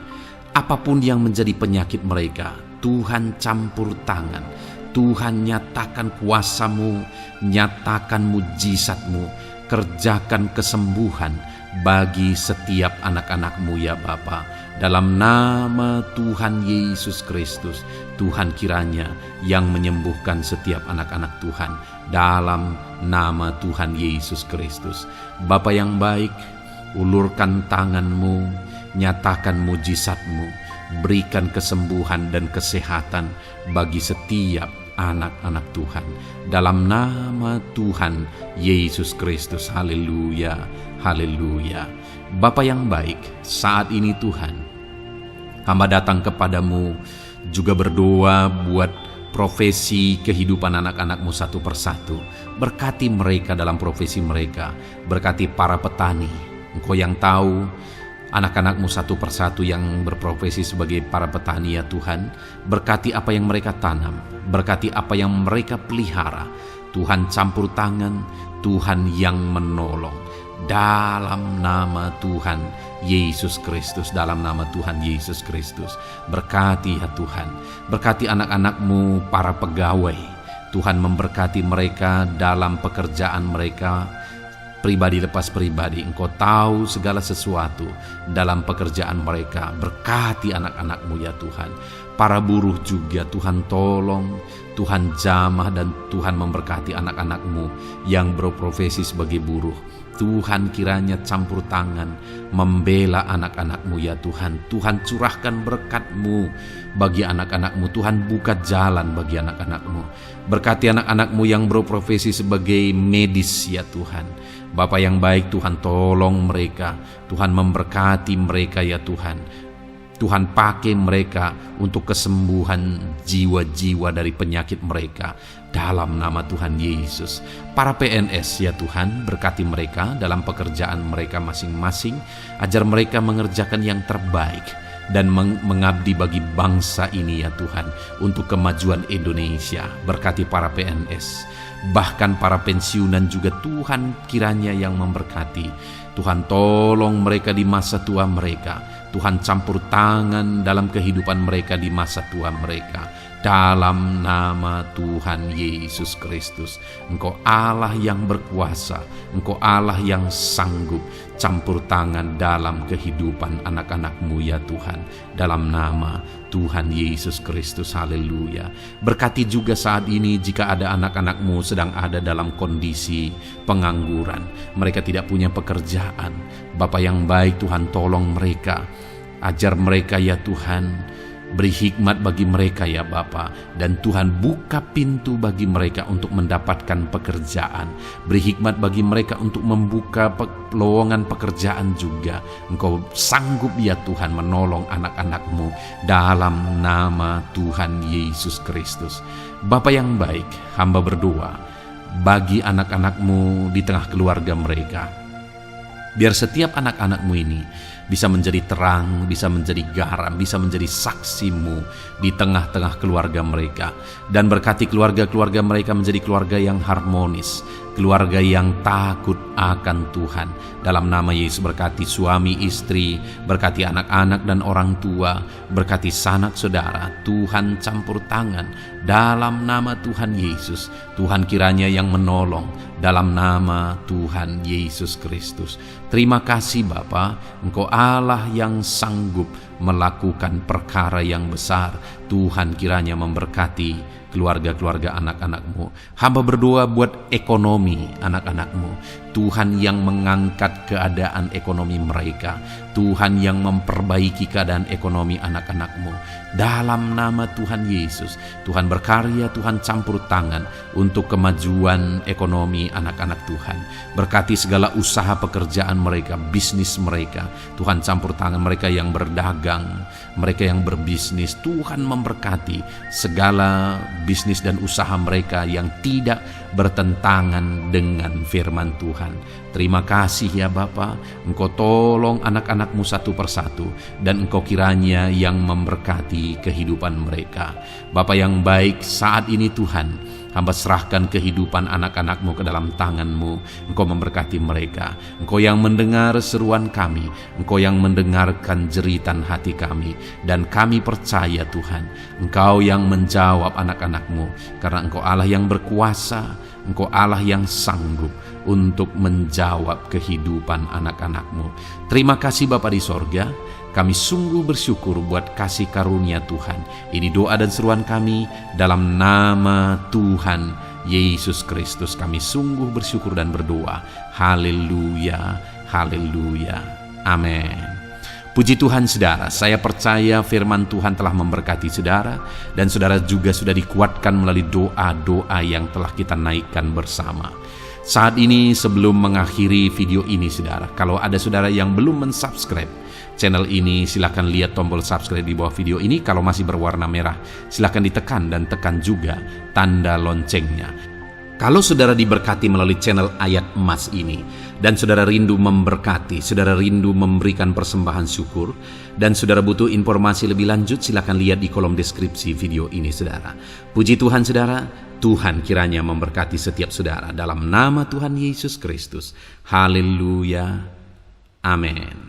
apapun yang menjadi penyakit mereka, Tuhan campur tangan. Tuhan nyatakan kuasa-Mu, nyatakan mujizat-Mu, kerjakan kesembuhan bagi setiap anak-anak-Mu ya Bapa. Dalam nama Tuhan Yesus Kristus, Tuhan kiranya yang menyembuhkan setiap anak-anak Tuhan. Dalam nama Tuhan Yesus Kristus. Bapa yang baik, ulurkan tangan-Mu, nyatakan mujizat-Mu, berikan kesembuhan dan kesehatan bagi setiap anak-anak Tuhan. Dalam nama Tuhan Yesus Kristus. Haleluya, haleluya. Bapa yang baik, saat ini Tuhan, hamba datang kepadamu juga berdoa buat profesi kehidupan anak-anak-Mu satu persatu. Berkati mereka dalam profesi mereka. Berkati para petani. Engkau yang tahu anak-anak-Mu satu persatu yang berprofesi sebagai para petani ya Tuhan. Berkati apa yang mereka tanam, berkati apa yang mereka pelihara. Tuhan campur tangan, Tuhan yang menolong. Dalam nama Tuhan Yesus Kristus, dalam nama Tuhan Yesus Kristus. Berkati ya Tuhan, berkati anak-anak-Mu para pegawai. Tuhan memberkati mereka dalam pekerjaan mereka, pribadi lepas pribadi. Engkau tahu segala sesuatu dalam pekerjaan mereka. Berkati anak-anak-Mu ya Tuhan. Para buruh juga Tuhan tolong, Tuhan jamah dan Tuhan memberkati anak-anak-Mu yang berprofesi sebagai buruh. Tuhan kiranya campur tangan membela anak-anak-Mu ya Tuhan. Tuhan curahkan berkat-Mu bagi anak-anak-Mu. Tuhan buka jalan bagi anak-anak-Mu. Berkati anak-anak-Mu yang berprofesi sebagai medis ya Tuhan. Bapa yang baik, Tuhan tolong mereka. Tuhan memberkati mereka ya Tuhan. Tuhan pakai mereka untuk kesembuhan jiwa-jiwa dari penyakit mereka. Dalam nama Tuhan Yesus. Para PNS ya Tuhan, berkati mereka dalam pekerjaan mereka masing-masing. Ajar mereka mengerjakan yang terbaik dan mengabdi bagi bangsa ini ya Tuhan, untuk kemajuan Indonesia. Berkati para PNS, bahkan para pensiunan juga Tuhan kiranya yang memberkati. Tuhan tolong mereka di masa tua mereka. Tuhan campur tangan dalam kehidupan mereka di masa tua mereka. Dalam nama Tuhan Yesus Kristus. Engkau Allah yang berkuasa. Engkau Allah yang sanggup campur tangan dalam kehidupan anak-anak-Mu ya Tuhan. Dalam nama Tuhan Yesus Kristus. Haleluya. Berkati juga saat ini jika ada anak-anak-Mu sedang ada dalam kondisi pengangguran. Mereka tidak punya pekerjaan. Bapa yang baik, Tuhan tolong mereka. Ajar mereka ya Tuhan. Beri hikmat bagi mereka ya Bapa. Dan Tuhan buka pintu bagi mereka untuk mendapatkan pekerjaan. Beri hikmat bagi mereka untuk membuka lowongan pekerjaan juga. Engkau sanggup ya Tuhan menolong anak-anak-Mu dalam nama Tuhan Yesus Kristus. Bapa yang baik, hamba berdoa bagi anak-anak-Mu di tengah keluarga mereka. Biar setiap anak-anak-Mu ini bisa menjadi terang, bisa menjadi garam, bisa menjadi saksi-Mu di tengah-tengah keluarga mereka. Dan berkati keluarga-keluarga mereka menjadi keluarga yang harmonis, keluarga yang takut akan Tuhan. Dalam nama Yesus, berkati suami istri, berkati anak-anak dan orang tua, berkati sanak saudara. Tuhan campur tangan dalam nama Tuhan Yesus. Tuhan kiranya yang menolong dalam nama Tuhan Yesus Kristus. Terima kasih Bapa, Engkau Allah yang sanggup melakukan perkara yang besar. Tuhan kiranya memberkati keluarga-keluarga anak-anak-Mu. Hamba berdoa buat ekonomi anak-anak-Mu. Tuhan yang mengangkat keadaan ekonomi mereka. Tuhan yang memperbaiki keadaan ekonomi anak-anak-Mu. Dalam nama Tuhan Yesus, Tuhan berkarya, Tuhan campur tangan untuk kemajuan ekonomi anak-anak Tuhan. Berkati segala usaha pekerjaan mereka, bisnis mereka. Tuhan campur tangan mereka yang berdagang, mereka yang berbisnis. Tuhan memberkati segala bisnis dan usaha mereka yang tidak bertentangan dengan firman Tuhan. Terima kasih ya Bapa, Engkau tolong anak-anak-Mu satu persatu, dan Engkau kiranya yang memberkati kehidupan mereka. Bapa yang baik, saat ini Tuhan, hamba serahkan kehidupan anak-anak-Mu ke dalam tangan-Mu. Engkau memberkati mereka. Engkau yang mendengar seruan kami. Engkau yang mendengarkan jeritan hati kami. Dan kami percaya Tuhan, Engkau yang menjawab anak-anak-Mu. Karena Engkau Allah yang berkuasa. Engkau Allah yang sanggup untuk menjawab kehidupan anak-anak-Mu. Terima kasih Bapa di sorga. Kami sungguh bersyukur buat kasih karunia Tuhan. Ini doa dan seruan kami dalam nama Tuhan Yesus Kristus. Kami sungguh bersyukur dan berdoa. Haleluya, haleluya, amin. Puji Tuhan saudara, saya percaya firman Tuhan telah memberkati saudara, dan saudara juga sudah dikuatkan melalui doa-doa yang telah kita naikkan bersama. Saat ini sebelum mengakhiri video ini saudara, kalau ada saudara yang belum mensubscribe channel ini, silakan lihat tombol subscribe di bawah video ini. Kalau masih berwarna merah, silakan ditekan dan tekan juga tanda loncengnya. Kalau saudara diberkati melalui channel Ayat Emas ini, dan saudara rindu memberkati, saudara rindu memberikan persembahan syukur, dan saudara butuh informasi lebih lanjut, silakan lihat di kolom deskripsi video ini saudara. Puji Tuhan saudara, Tuhan kiranya memberkati setiap saudara dalam nama Tuhan Yesus Kristus. Haleluya, amin.